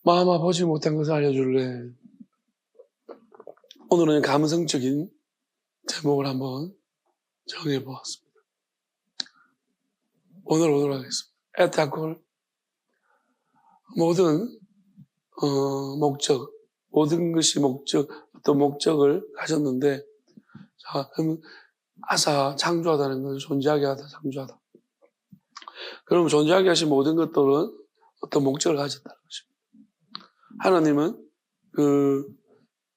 마마 보지 못한 것을 알려줄래. 오늘은 감성적인 제목을 한번 정해보았습니다. 오늘 오도록 하겠습니다. 에타콜. 모든 목적, 모든 것이 목적, 어떤 목적을 가졌는데, 자, 그러면 아사, 창조하다는 것은 존재하게 하다, 창조하다. 그러면 존재하게 하신 모든 것들은 어떤 목적을 가졌다는 것입니다. 하나님은 그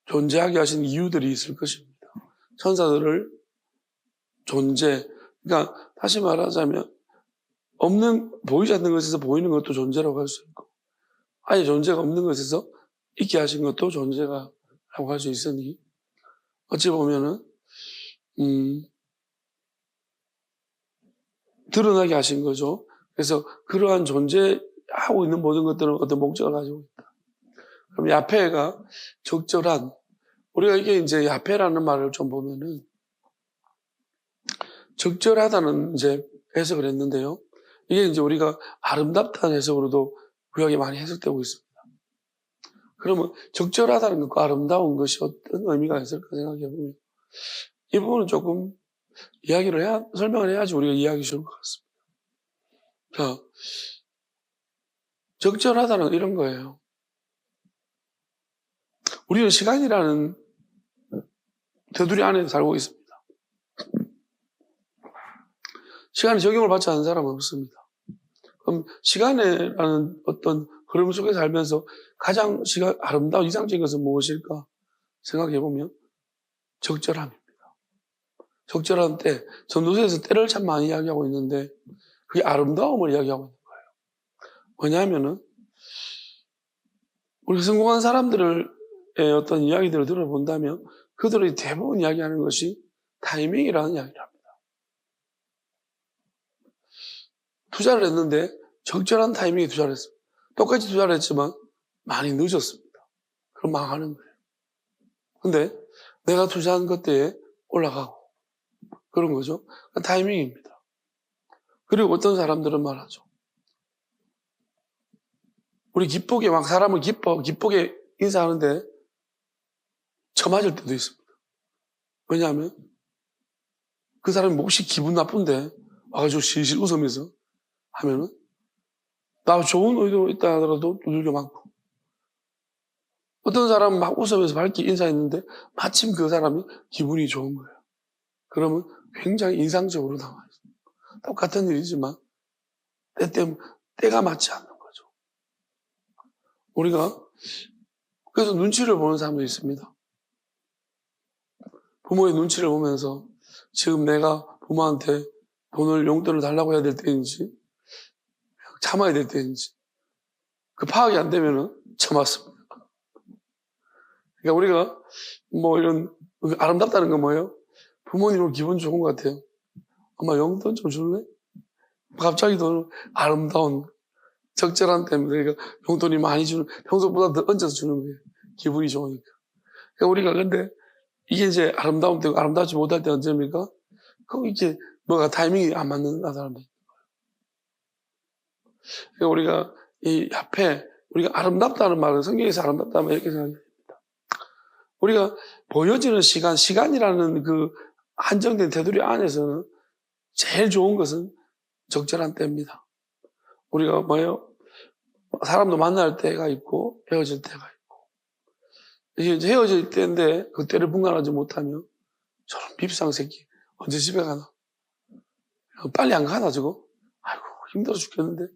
존재하게 하신 이유들이 있을 것입니다. 천사들을 그러니까 다시 말하자면 보이지 않는 것에서 보이는 것도 존재라고 할 수 있고, 아예 존재가 없는 것에서 있게 하신 것도 존재라고 할 수 있으니, 어찌 보면은 드러나게 하신 거죠. 그래서 그러한 존재하고 있는 모든 것들은 어떤 목적을 가지고 있다. 그럼 야페가 적절한, 우리가 이게 이제 야페라는 말을 좀 보면은 적절하다는 이제 해석을 했는데요. 이게 이제 우리가 아름답다는 해석으로도 구약에 많이 해석되고 있습니다. 그러면 적절하다는 것과 아름다운 것이 어떤 의미가 있을까 생각해보면 이 부분은 조금 설명을 해야지 우리가 이해하기 쉬울 것 같습니다. 자, 적절하다는 이런 거예요. 우리는 시간이라는 테두리 안에 살고 있습니다. 시간에 적용을 받지 않는 사람은 없습니다. 그럼 시간이라는 어떤 흐름 속에 살면서 가장 아름다운 이상적인 것은 무엇일까 생각해보면 적절함입니다. 적절한 때, 전도서에서 때를 참 많이 이야기하고 있는데 그게 아름다움을 이야기하고 있는 거예요. 뭐냐면은 우리 성공한 사람들의 어떤 이야기들을 들어본다면 그들의 대부분 이야기하는 것이 타이밍이라는 이야기를 합니다. 투자를 했는데 적절한 타이밍에 투자를 했습니다. 똑같이 투자를 했지만 많이 늦었습니다. 그럼 망하는 거예요. 근데 내가 투자한 그때에 올라가고 그런 거죠. 타이밍입니다. 그리고 어떤 사람들은 말하죠. 우리 기쁘게 막 사람을 기쁘게 인사하는데 처맞을 때도 있습니다. 왜냐하면 그 사람이 몹시 기분 나쁜데 와가지고 실실 웃으면서 하면은 나 좋은 의도로 있다 하더라도 두들겨 맞고, 어떤 사람은 막 웃으면서 밝게 인사했는데 마침 그 사람이 기분이 좋은 거예요. 그러면 굉장히 인상적으로 나와요. 똑같은 일이지만 때가 맞지 않는 거죠. 우리가 그래서 눈치를 보는 사람도 있습니다. 부모의 눈치를 보면서 지금 내가 부모한테 용돈을 달라고 해야 될 때인지 참아야 될 때인지 그 파악이 안 되면은 참았습니다. 그러니까 우리가 이런 아름답다는 건 뭐예요? 부모님은 기분 좋은 것 같아요. 엄마 용돈 좀 줄래? 갑자기 더 아름다운 적절한 때문에 그러니까 용돈이 많이 평소보다 더 얹어서 주는 거예요. 기분이 좋으니까. 그러니까 우리가 근데 이게 이제 아름다움 되고 아름답지 못할 때 언제입니까? 그럼 이게 뭐가 타이밍이 안 맞는 사람들. 그러니까 우리가 이 앞에 우리가 아름답다는 말은 성경에서 아름답다는 말 이렇게 생각합니다. 우리가 보여지는 시간이라는 그 한정된 테두리 안에서는 제일 좋은 것은 적절한 때입니다. 우리가 사람도 만날 때가 있고 헤어질 때가 있고, 이제 헤어질 때인데 그 때를 분간하지 못하면 저런 밉상 새끼 언제 집에 가나? 빨리 안 가나 저거? 아이고 힘들어 죽겠는데.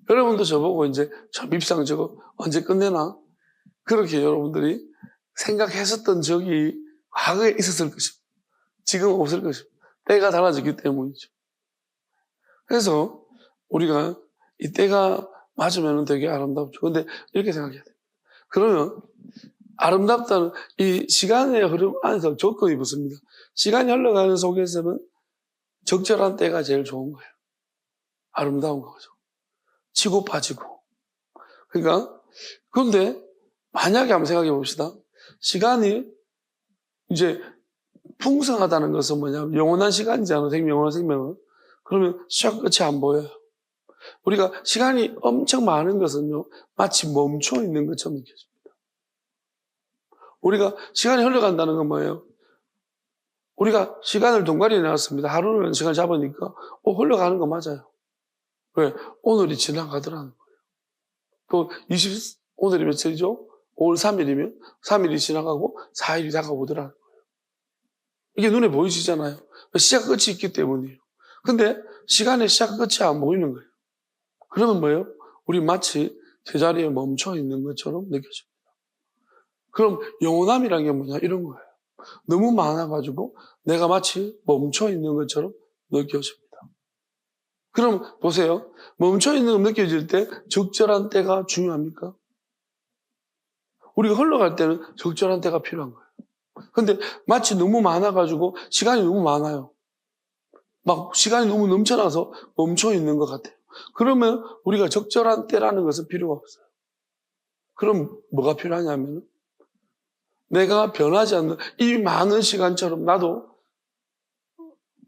여러분도 저보고 이제 저 밉상 저거 언제 끝내나? 그렇게 여러분들이 생각했었던 적이 과거에 있었을 것입니다. 지금은 없을 것입니다. 때가 달라졌기 때문이죠. 그래서 우리가 이 때가 맞으면 되게 아름답죠. 근데 이렇게 생각해야 돼요. 그러면 아름답다는 이 시간의 흐름 안에서 조건이 붙습니다. 시간이 흘러가는 속에서는 적절한 때가 제일 좋은 거예요. 아름다운 거죠. 치고 빠지고. 그러니까 그런데 만약에 한번 생각해 봅시다. 시간이 이제 풍성하다는 것은 뭐냐면 영원한 시간이잖아요. 영원한 생명은. 그러면 시작 끝이 안 보여요. 우리가 시간이 엄청 많은 것은요, 마치 멈춰 있는 것처럼 느껴집니다. 우리가 시간이 흘러간다는 건 뭐예요? 우리가 시간을 동그라리에 놨습니다. 하루는 시간 잡으니까, 흘러가는 거 맞아요. 왜? 오늘이 지나가더라는 거예요. 또 오늘이 며칠이죠? 5월 3일이면 3일이 지나가고 4일이 다가오더라는 거예요. 이게 눈에 보이시잖아요. 시작 끝이 있기 때문이에요. 근데 시간의 시작 끝이 안 보이는 거예요. 그러면 뭐예요? 우리 마치 제자리에 멈춰 있는 것처럼 느껴집니다. 그럼 영원함이란 게 뭐냐? 이런 거예요. 너무 많아가지고 내가 마치 멈춰 있는 것처럼 느껴집니다. 그럼 보세요. 멈춰 있는 거 느껴질 때 적절한 때가 중요합니까? 우리가 흘러갈 때는 적절한 때가 필요한 거예요. 근데 마치 너무 많아가지고 시간이 너무 많아요. 막 시간이 너무 넘쳐나서 멈춰 있는 것 같아요. 그러면 우리가 적절한 때라는 것은 필요가 없어요. 그럼 뭐가 필요하냐면 내가 변하지 않는 이 많은 시간처럼 나도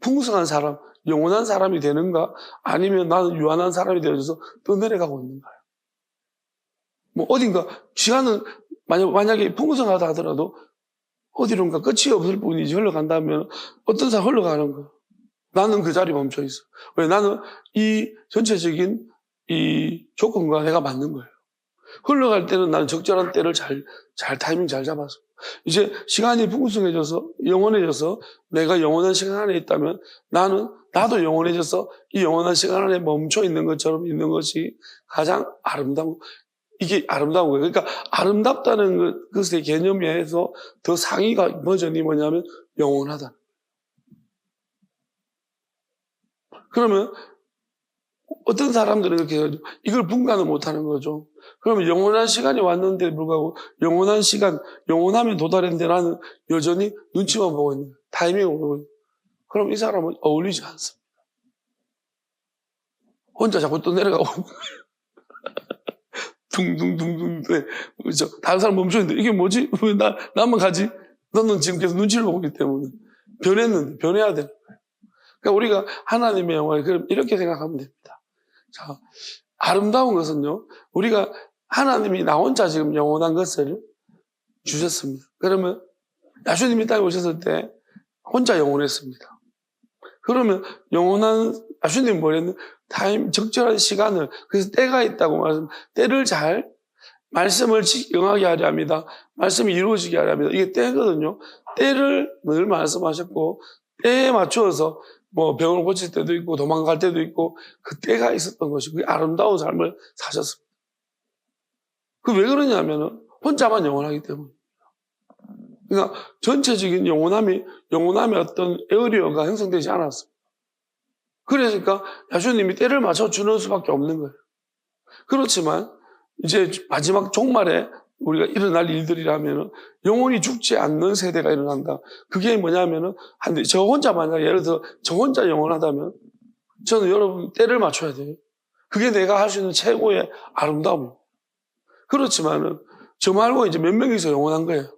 풍성한 사람, 영원한 사람이 되는가 아니면 나는 유한한 사람이 되어져서 떠내려가고 있는가요? 뭐 어딘가 시간은 만약에 풍성하다 하더라도 어디론가 끝이 없을 뿐이지 흘러간다면 어떤 사람 흘러가는 거예요. 나는 그 자리에 멈춰 있어. 왜? 나는 이 전체적인 이 조건과 내가 맞는 거예요. 흘러갈 때는 나는 적절한 때를 타이밍 잘 잡아서. 이제 시간이 풍성해져서, 영원해져서 내가 영원한 시간 안에 있다면 나도 영원해져서 이 영원한 시간 안에 멈춰 있는 것처럼 있는 것이 가장 이게 아름다운 거예요. 그러니까 아름답다는 것의 개념에서 더 상위가 버전이 뭐냐면 영원하다. 그러면 어떤 사람들은 이렇게 해가지고 이걸 분간을 못하는 거죠. 그러면 영원한 시간이 왔는데 불구하고 영원한 시간, 영원함에 도달했는데 나는 여전히 눈치만 보고 있는 거예요. 타이밍을 보고 있는 거예요. 그럼 이 사람은 어울리지 않습니다. 혼자 자꾸 또 내려가고 있는 거예요. 둥둥둥둥. 네. 그렇죠. 다른 사람 멈춰있는데 이게 뭐지? 왜 나만 가지? 너는 지금 계속 눈치를 보고 있기 때문에 변했는데 변해야 되는 거예요. 그러니까 우리가 하나님의 영광을 그럼 이렇게 생각하면 됩니다. 자, 아름다운 것은요, 우리가 하나님이 나 혼자 지금 영원한 것을 주셨습니다. 그러면 야수님이 땅에 오셨을 때 혼자 영원했습니다. 그러면 영원한 야수님이 뭐랬는? 적절한 시간을, 그래서 때가 있다고 말씀, 때를 잘 말씀을 영하게 하려 합니다. 말씀이 이루어지게 하려 합니다. 이게 때거든요. 때를 늘 말씀하셨고 때에 맞추어서 뭐 병을 고칠 때도 있고 도망갈 때도 있고 그 때가 있었던 것이 그게 아름다운 삶을 사셨습니다. 그 왜 그러냐면은 혼자만 영원하기 때문에. 그러니까 전체적인 영원함의 어떤 에어리어가 형성되지 않았습니다. 그러니까 야수님이 때를 맞춰주는 수밖에 없는 거예요. 그렇지만 이제 마지막 종말에 우리가 일어날 일들이라면 영원히 죽지 않는 세대가 일어난다. 그게 뭐냐면은 저 혼자 만약에 예를 들어 저 혼자 영원하다면 저는 여러분 때를 맞춰야 돼요. 그게 내가 할 수 있는 최고의 아름다움이에요. 그렇지만은 저 말고 이제 몇 명이서 영원한 거예요.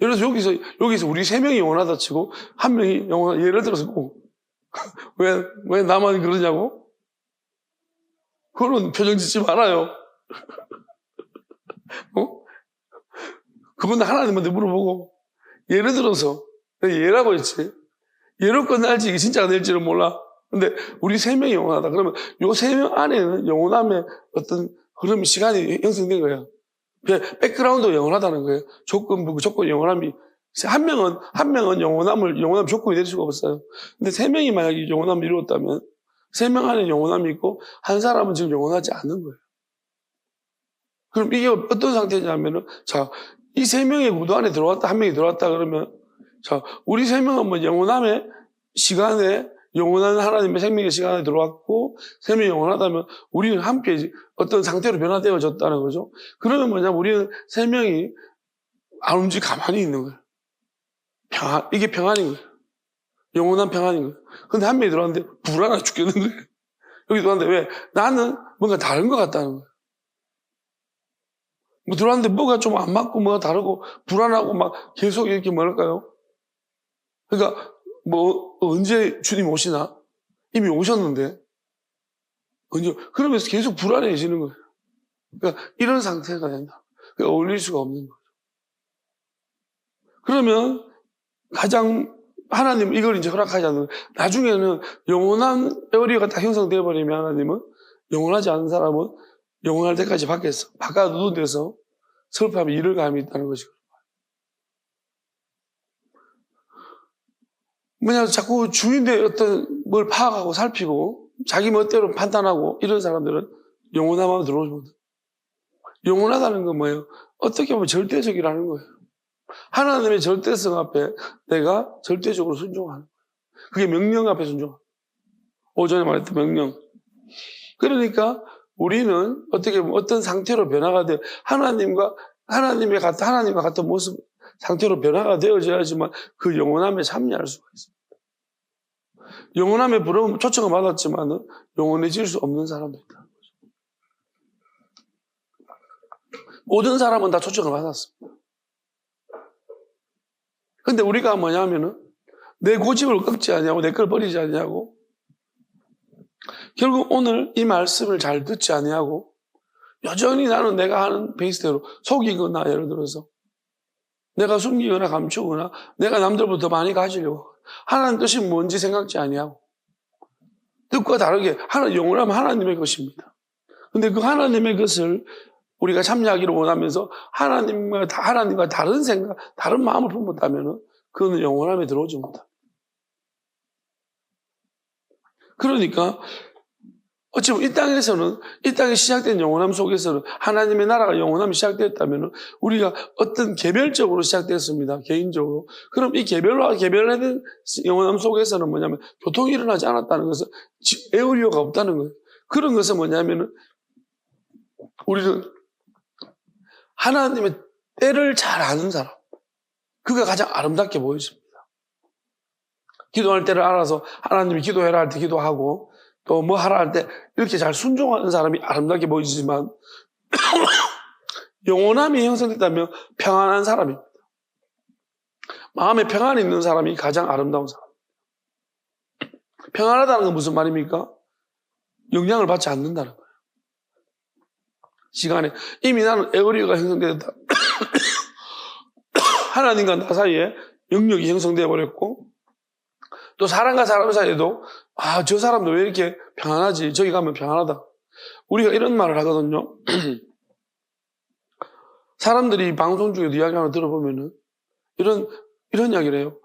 예를 들어서 여기서 우리 3명이 영원하다 치고 한 명이 영원하다. 예를 들어서 왜 나만 그러냐고? 그런 표정 짓지 말아요. 그건 하나님한테 물어보고 예를 들어서 예라고 했지. 예로 끝날지 이게 진짜가 될지는 몰라. 근데 우리 3명이 영원하다. 그러면 요 3명 안에는 영원함의 어떤 흐름, 시간이 형성된 거예요. 백그라운드가 영원하다는 거예요. 조건 영원함이. 한 명은 영원함 조건이 될 수가 없어요. 근데 3명이 만약에 영원함을 이루었다면 3명 안에 영원함이 있고 한 사람은 지금 영원하지 않는 거예요. 그럼 이게 어떤 상태냐면은 자, 이 3명의 구도 안에 들어왔다, 한 명이 들어왔다 그러면 자, 우리 3명은 뭐 영원함의 시간에 영원한 하나님의 생명의 시간에 들어왔고 3명이 영원하다면 우리는 함께 어떤 상태로 변화되어졌다는 거죠. 그러면 뭐냐면 우리는 3명이 안 움직이고 가만히 있는 거예요. 이게 평안인 거예요. 영원한 평안인 거예요. 근데 한 명이 들어왔는데 불안해 죽겠는 거예요. 여기 들어왔는데 왜? 나는 뭔가 다른 것 같다는 거예요. 뭐 들어왔는데 뭐가 좀 안 맞고 뭐가 다르고 불안하고 막 계속 이렇게 뭐랄까요? 그러니까 뭐 언제 주님 오시나? 이미 오셨는데 그러면서 계속 불안해지는 거예요. 그러니까 이런 상태가 된다. 그러니까 어울릴 수가 없는 거죠. 그러면 가장 하나님은 이걸 이제 허락하지 않는 거예요. 나중에는 영원한 에어리어가 딱 형성되어 버리면 하나님은 영원하지 않은 사람은 영원할 때까지 밖에서 바깥 누운 데서 슬퍼하며 이를 감이 있다는 것이고. 왜냐하면 자꾸 주인의 어떤 뭘 파악하고 살피고 자기 멋대로 판단하고 이런 사람들은 영원함으로 들어오지 못해요. 영원하다는 건 뭐예요? 어떻게 보면 절대적이라는 거예요. 하나님의 절대성 앞에 내가 절대적으로 순종하는 거예요. 그게 명령 앞에 순종하는 거예요. 오전에 말했던 명령. 그러니까 우리는 어떻게 보면 어떤 상태로 변화가 돼요. 하나님과 같은 모습, 상태로 변화가 되어져야지만 그 영원함에 참여할 수가 있습니다. 영원함에 부르면 초청을 받았지만 영원해질 수 없는 사람도 있다는 거죠. 모든 사람은 다 초청을 받았습니다. 근데 우리가 뭐냐면은 내 고집을 꺾지 않냐고 내 걸 버리지 않냐고 결국 오늘 이 말씀을 잘 듣지 않냐고 여전히 나는 내가 하는 베이스대로 속이거나 예를 들어서 내가 숨기거나 감추거나 내가 남들보다 많이 가지려고 하나님 뜻이 뭔지 생각지 아니하고 뜻과 다르게 영원하면 하나님의 것입니다. 근데 그 하나님의 것을 우리가 참여하기를 원하면서 하나님과 다른 생각, 다른 마음을 품었다면 그거는 영원함에 들어오지 못합니다. 그러니까 어찌보면 이 땅에 시작된 영원함 속에서는 하나님의 나라가 영원함이 시작되었다면 우리가 어떤 개별적으로 시작됐습니다. 개인적으로. 그럼 이 개별화된 영원함 속에서는 뭐냐면 교통이 일어나지 않았다는 것은 에어리어가 없다는 거예요. 그런 것은 뭐냐면 우리는 하나님의 때를 잘 아는 사람. 그가 가장 아름답게 보여집니다. 기도할 때를 알아서 하나님이 기도해라 할 때 기도하고 또 뭐 하라 할 때 이렇게 잘 순종하는 사람이 아름답게 보이지만 영원함이 형성됐다면 평안한 사람입니다. 마음에 평안이 있는 사람이 가장 아름다운 사람. 평안하다는 건 무슨 말입니까? 영향을 받지 않는다는 거예요. 시간에 이미 나는 에어리어가 형성되었다. 하나님과 나 사이에 영역이 형성되어 버렸고 또 사람과 사람 사이에도 저 사람도 왜 이렇게 평안하지? 저기 가면 평안하다. 우리가 이런 말을 하거든요. 사람들이 방송 중에도 이야기 하나 들어보면은 이런 이야기를 해요.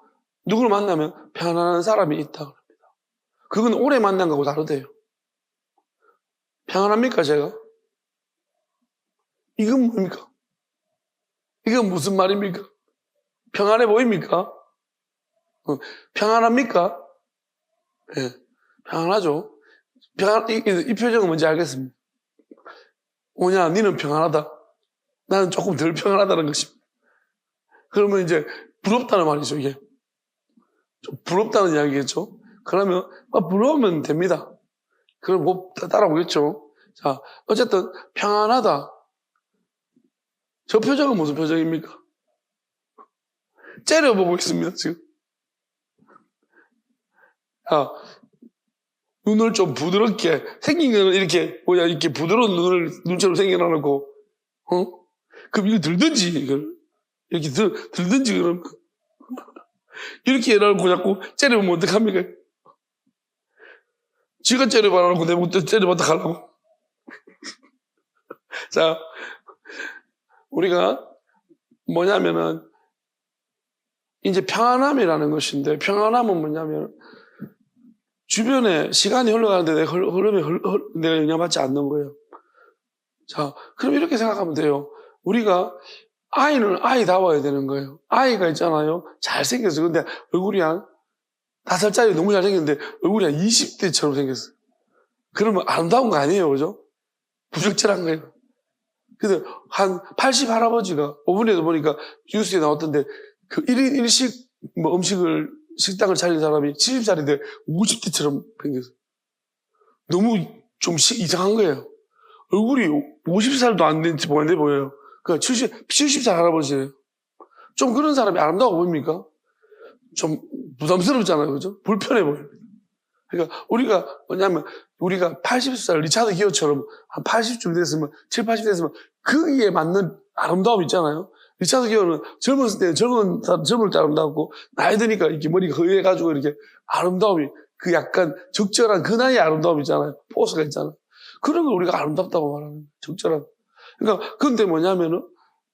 누구를 만나면 편안한 사람이 있다 그럽니다. 그건 오래 만난 거하고 다르대요. 평안합니까 제가? 이건 뭡니까? 이건 무슨 말입니까? 평안해 보입니까? 평안합니까? 네, 평안하죠. 이 표정은 뭔지 알겠습니다. 뭐냐, 니는 평안하다. 나는 조금 덜 평안하다는 것입니다. 그러면 이제 부럽다는 말이죠, 이게. 좀 부럽다는 이야기겠죠. 그러면 부러우면 됩니다. 그럼 뭐 따라오겠죠. 자, 어쨌든 평안하다. 저 표정은 무슨 표정입니까? 째려보고 있습니다, 지금. 눈을 좀 부드럽게, 생긴 거는 이렇게 부드러운 눈처럼 생겨놔놓고, 그럼 이거 들든지, 이걸. 이렇게 들든지, 그러면. 이렇게 해놓고 자꾸 째려보면 어떡합니까? 지가 째려봐놓고 내 목도 째려봤다 가려고. 자, 우리가 뭐냐면은, 이제 평안함이라는 것인데, 평안함은 뭐냐면, 주변에 시간이 흘러가는데 내 흐름에 내가 영향받지 않는 거예요. 자, 그럼 이렇게 생각하면 돼요. 우리가 아이는 아이다워야 되는 거예요. 아이가 있잖아요. 잘생겼어요. 근데 얼굴이 한 5살짜리 너무 잘생겼는데 얼굴이 한 20대처럼 생겼어요. 그러면 아름다운 거 아니에요. 그죠? 부적절한 거예요. 근데 한 80 할아버지가 5분에도 보니까 뉴스에 나왔던데 그 1인 1식 식당을 차린 사람이 70살인데 50대처럼 생겼어요. 너무 좀 이상한 거예요. 얼굴이 50살도 안 된지 보는데 보여요. 그러니까 70살 할아버지예요. 좀 그런 사람이 아름다워 보입니까? 좀 부담스럽잖아요. 그죠? 불편해 보여요. 그러니까 우리가 뭐냐면 우리가 80살 리차드 기어처럼 한 80쯤 됐으면 7, 80 됐으면 거기에 맞는 아름다움 있잖아요. 리차드 기어는 젊었을 때는 젊을 때 아름답고 나이 드니까 이렇게 머리가 허해가지고 이렇게 아름다움이 그 약간 적절한 그 나이의 아름다움 있잖아요. 포스가 있잖아요. 그런 걸 우리가 아름답다고 말하는 거예요. 적절한. 그러니까 그런데 뭐냐면은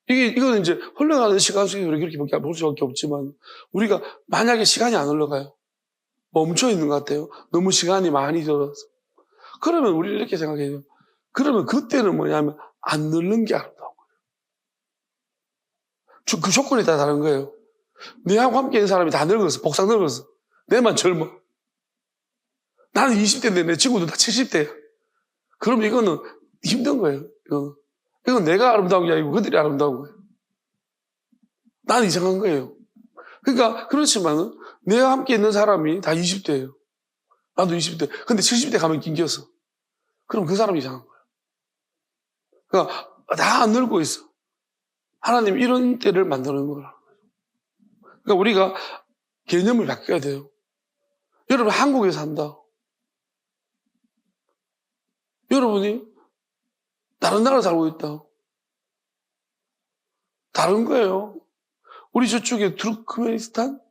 이거는 이제 흘러가는 시간 속에 우리가 그렇게 볼 수밖에 없지만 우리가 만약에 시간이 안 흘러가요. 멈춰 있는 것 같아요. 너무 시간이 많이 들어서. 그러면 우리는 이렇게 생각해요. 그러면 그때는 뭐냐면 안 늙는 게 아름다운 거예요. 그 조건이 다 다른 거예요. 내하고 함께 있는 사람이 다 늙었어. 복상 늙었어. 내만 젊어. 나는 20대인데 내 친구도 다 70대야. 그럼 이거는 힘든 거예요. 이건 내가 아름다운 게 아니고 그들이 아름다운 거예요. 나는 이상한 거예요. 그러니까 그렇지만은 내가 함께 있는 사람이 다 20대예요. 나도 20대. 근데 70대 가면 낑겼어. 그럼 그 사람이 이상한 거예요. 그러니까 다 안 늙고 있어. 하나님 이런 때를 만드는 거라. 그러니까 우리가 개념을 바뀌어야 돼요. 여러분 한국에 산다. 여러분이 다른 나라 살고 있다. 다른 거예요. 우리 저쪽에 투르크메니스탄?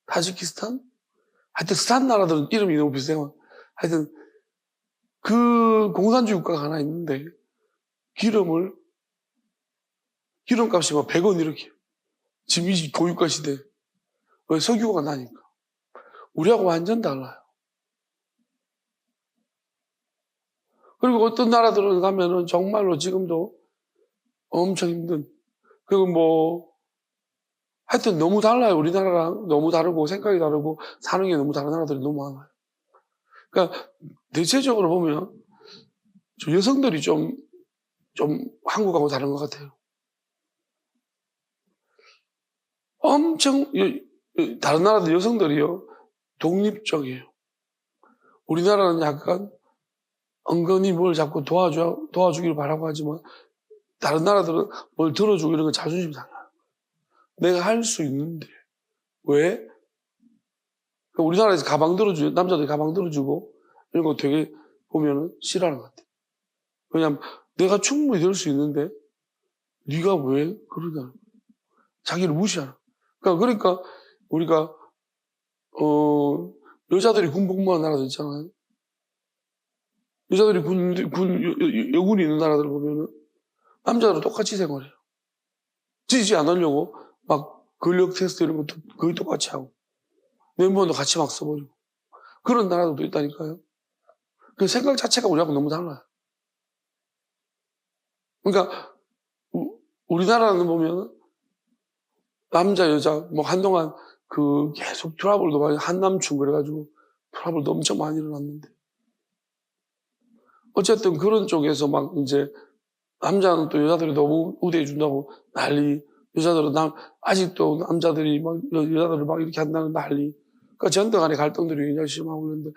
타지키스탄? 하여튼 스탄 나라들은 이름이 너무 비슷해요. 하여튼 그 공산주의 국가가 하나 있는데 기름값이 막 100원 이렇게. 지금 이 고유가 시대. 왜? 석유가 나니까. 우리하고 완전 달라요. 그리고 어떤 나라들은 가면은 정말로 지금도 엄청 힘든. 그리고 하여튼 너무 달라요. 우리나라랑 너무 다르고 생각이 다르고 사는 게 너무 다른 나라들이 너무 많아요. 그러니까 대체적으로 보면 여성들이 좀 한국하고 다른 것 같아요. 엄청 다른 나라들 여성들이요 독립적이에요. 우리나라는 약간 은근히 뭘 자꾸 도와주기를 바라고 하지만 다른 나라들은 뭘 들어주고 이런 거 자존심 상해요. 내가 할 수 있는데 왜? 우리나라에서 남자들이 가방 들어주고 이런 거 되게 보면은 싫어하는 것 같아요. 왜냐하면 내가 충분히 될 수 있는데 네가 왜 그러냐. 자기를 무시하는. 그러니까 우리가 여자들이 군 복무하는 나라들 있잖아요. 여자들이 여군이 있는 나라들 보면은 남자들은 똑같이 생활해요. 지지 않으려고 막 근력 테스트 이런 것도 거의 똑같이 하고 면번도 같이 막 써버리고 그런 나라들도 있다니까요. 그 생각 자체가 우리하고 너무 달라요. 그러니까 우리나라는 보면 남자 여자 한동안 계속 트러블도 많이 한남충 그래가지고 트러블도 엄청 많이 일어났는데 어쨌든 그런 쪽에서 막 이제 남자는 또 여자들이 너무 우대해 준다고 난리, 여자들은 아직도 남자들이 여자들을 막 이렇게 한다는 난리. 그러니까 전대 간의 갈등들이 굉장히 심하고 그런데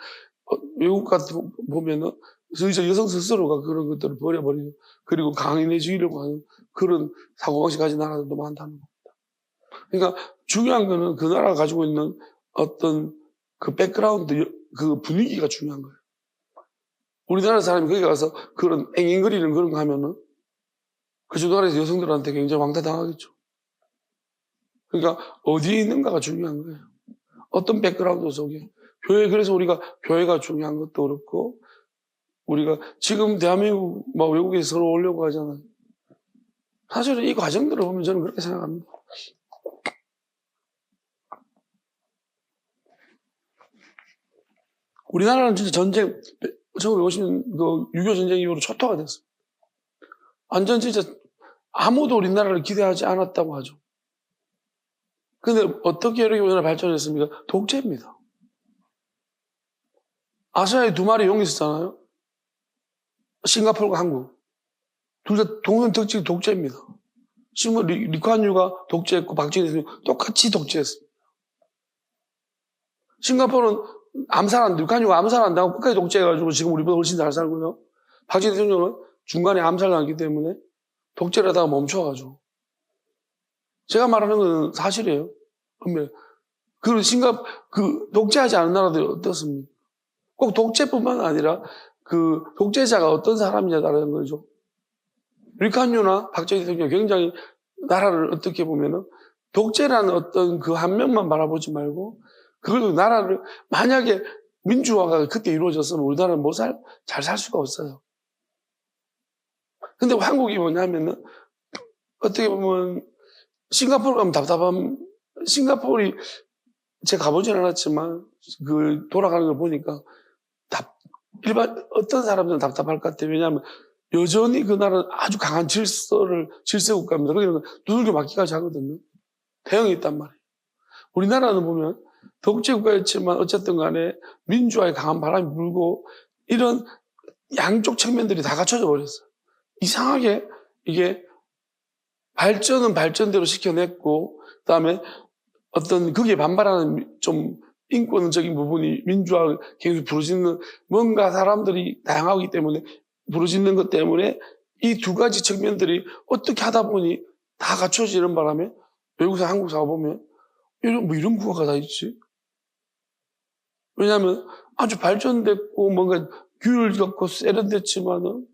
외국 같은 보면은 여성 스스로가 그런 것들을 버려버리고 그리고 강인해지려고 하는 그런 사고방식 가진 나라들도 많다는 겁니다. 그러니까 중요한 거는 그 나라가 가지고 있는 어떤 그 백그라운드, 그 분위기가 중요한 거예요. 우리나라 사람이 거기 가서 그런 앵앵거리는 그런 거 하면은 그쪽 나라에서 여성들한테 굉장히 왕따당하겠죠. 그러니까 어디에 있는가가 중요한 거예요. 어떤 백그라운드 속에. 그래서 우리가 교회가 중요한 것도 그렇고 우리가 지금 대한민국 외국에서 서로 오려고 하잖아요. 사실은 이 과정들을 보면 저는 그렇게 생각합니다. 우리나라는 진짜 전쟁 1950년 6.25 전쟁 이후로 초토화가 됐어요. 완전 진짜 아무도 우리나라를 기대하지 않았다고 하죠. 근데 어떻게 이렇게 우리나라 발전했습니까? 독재입니다. 아시아에 두 마리 용이 있었잖아요. 싱가포르과 한국. 둘 다 동원 특징 독재입니다. 리쿠안유가 독재했고 박정희 대통령이 똑같이 독재했습니다. 싱가포르는 리쿠안유가 암살 안 당하고 끝까지 독재해가지고 지금 우리보다 훨씬 잘 살고요. 박정희 대통령은 중간에 암살 당했기 때문에 독재를 하다가 멈춰가지고. 제가 말하는 건 사실이에요. 독재하지 않은 나라들이 어떻습니까? 꼭 독재뿐만 아니라 그 독재자가 어떤 사람이냐에 따른 거죠. 리칸유나 박정희 대통령 굉장히 나라를 어떻게 보면은 독재라는 어떤 그 한 명만 바라보지 말고 그걸로 나라를 만약에 민주화가 그때 이루어졌으면 우리나라는 잘 살 수가 없어요. 근데 한국이 뭐냐면은 어떻게 보면 싱가포르 가면 싱가포르이 제가 가보진 않았지만 그 돌아가는 걸 보니까 어떤 사람들은 답답할 것 같아요. 왜냐하면 여전히 그 나라는 아주 강한 질서 국가입니다. 거기는 두들겨 맞기까지 하거든요. 대형이 있단 말이에요. 우리나라는 보면 독재 국가였지만 어쨌든 간에 민주화의 강한 바람이 불고 이런 양쪽 측면들이 다 갖춰져 버렸어요. 이상하게 이게 발전은 발전대로 시켜냈고 그다음에 어떤 거기에 반발하는 좀 인권적인 부분이 민주화 계속 부르짖는 뭔가 사람들이 다양하기 때문에 부르짖는 것 때문에 이 두 가지 측면들이 어떻게 하다 보니 다 갖춰지는 바람에 외국에서 한국 사가 보면 이런 국가가 다 있지. 왜냐하면 아주 발전됐고 뭔가 규율적고 세련됐지만은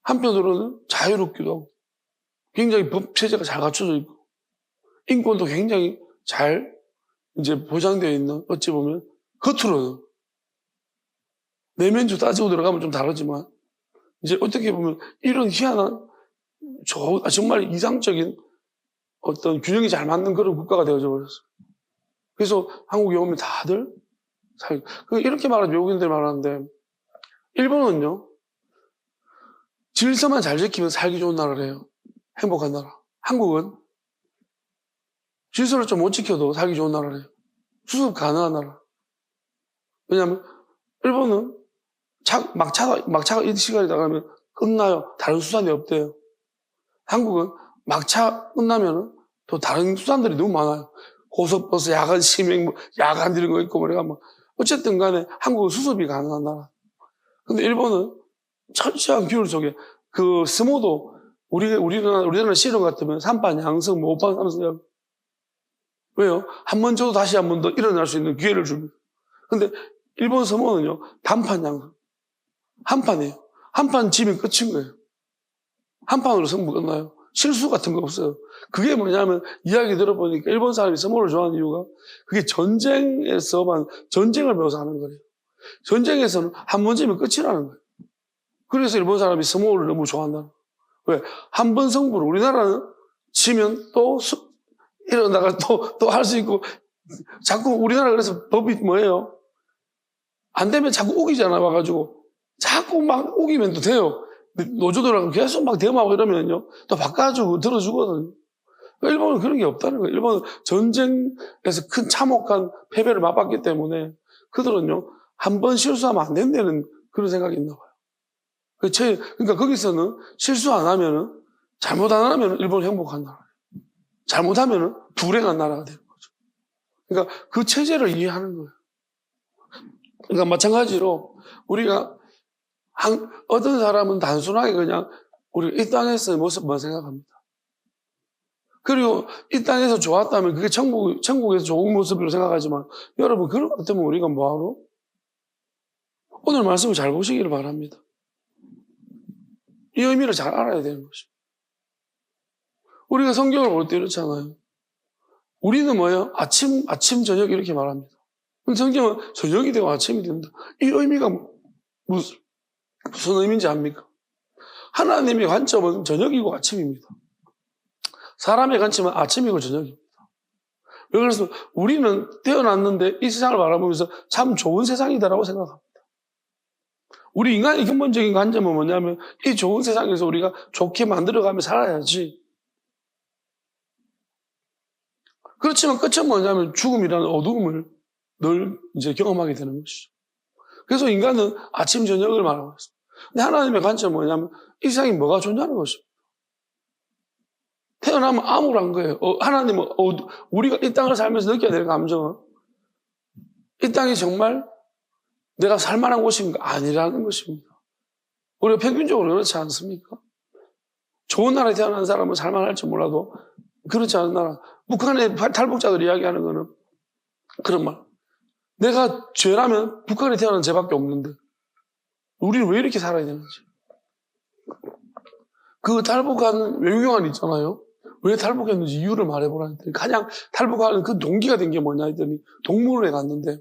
한편으로는 자유롭기도 하고 굉장히 법 체제가 잘 갖춰져 있고 인권도 굉장히 잘 이제 보장되어 있는 어찌 보면 겉으로는 내면주 따지고 들어가면 좀 다르지만 이제 어떻게 보면 이런 희한한 정말 이상적인 어떤 균형이 잘 맞는 그런 국가가 되어져 버렸어요. 그래서 한국에 오면 다들 이렇게 말하는 외국인들이 말하는데 일본은요 질서만 잘 지키면 살기 좋은 나라래요. 행복한 나라. 한국은 질서를 좀 못 지켜도 살기 좋은 나라래요. 수습 가능한 나라. 왜냐하면 일본은 막차가 이 시간이 나가면 끝나요. 다른 수단이 없대요. 한국은 막차 끝나면은 또 다른 수단들이 너무 많아요. 고속버스, 야간 심행, 야간 이런 거 있고 뭐래가 막 어쨌든 간에 한국은 수습이 가능한 나라. 근데 일본은 철저한 규율 속에 그 스모도 우리나라 실험 같으면 3판 양성, 5판 삼성. 왜요? 한 번 줘도 다시 한 번 더 일어날 수 있는 기회를 줍니다. 근데 일본 스모는요, 단판 양성. 한 판이에요. 한 판 지면 끝인 거예요. 한 판으로 승부 끝나요. 실수 같은 거 없어요. 그게 뭐냐면 이야기 들어보니까 일본 사람이 스모를 좋아하는 이유가 그게 전쟁에서만 전쟁을 배워서 하는 거예요. 전쟁에서는 한 번 지면 끝이라는 거예요. 그래서 일본 사람이 스모를 너무 좋아한다. 왜? 한 번 승부를 우리나라는 지면 또 일어나가 또 할 수 있고 자꾸 우리나라 그래서 법이 뭐예요? 안 되면 자꾸 우기잖아 와가지고 자꾸 막 우기면 또 돼요. 노조들하고 계속 막 대응하고 이러면요 또 바꿔주고 들어주거든요. 일본은 그런 게 없다는 거예요. 일본은 전쟁에서 큰 참혹한 패배를 맛봤기 때문에 그들은요 한 번 실수하면 안 된다는 그런 생각이 있나 봐요. 그러니까 거기서는 실수 안 하면은 잘못 안 하면은 일본은 행복한 나라예요. 잘못하면은 불행한 나라가 되는 거죠. 그러니까 그 체제를 이해하는 거예요. 그러니까 마찬가지로 우리가 어떤 사람은 단순하게 그냥 우리 이 땅에서의 모습만 생각합니다. 그리고 이 땅에서 좋았다면 그게 천국에서 좋은 모습으로 생각하지만 여러분 그런 것 같으면 우리가 뭐하러? 오늘 말씀을 잘 보시기를 바랍니다. 이 의미를 잘 알아야 되는 것입니다. 우리가 성경을 볼 때 이렇잖아요. 우리는 뭐예요? 아침, 저녁 이렇게 말합니다. 그럼 성경은 저녁이 되고 아침이 된다. 이 의미가 무슨 의미인지 압니까? 하나님의 관점은 저녁이고 아침입니다. 사람의 관점은 아침이고 저녁입니다. 그래서 우리는 태어났는데 이 세상을 바라보면서 참 좋은 세상이다라고 생각합니다. 우리 인간의 근본적인 관점은 뭐냐면 이 좋은 세상에서 우리가 좋게 만들어가며 살아야지. 그렇지만 끝은 뭐냐면 죽음이라는 어두움을 늘 이제 경험하게 되는 것이죠. 그래서 인간은 아침, 저녁을 말하고 있습니다. 근데 하나님의 관점은 뭐냐면 이 세상이 뭐가 좋냐는 것입니다. 태어나면 암울한 거예요. 하나님은 우리가 이 땅을 살면서 느껴야 될 감정은 이 땅이 정말 내가 살만한 곳인가 아니라는 것입니다. 우리가 평균적으로 그렇지 않습니까? 좋은 나라에 태어난 사람은 살만할지 몰라도 그렇지 않은 나라. 북한의 탈북자들이 이야기하는 거는 그런 말. 내가 죄라면 북한에 태어난 죄밖에 없는데 우리는 왜 이렇게 살아야 되는지. 그 탈북한 외교관 있잖아요. 왜 탈북했는지 이유를 말해보라 했더니 가장 탈북하는 그 동기가 된 게 뭐냐 했더니 동물원에 갔는데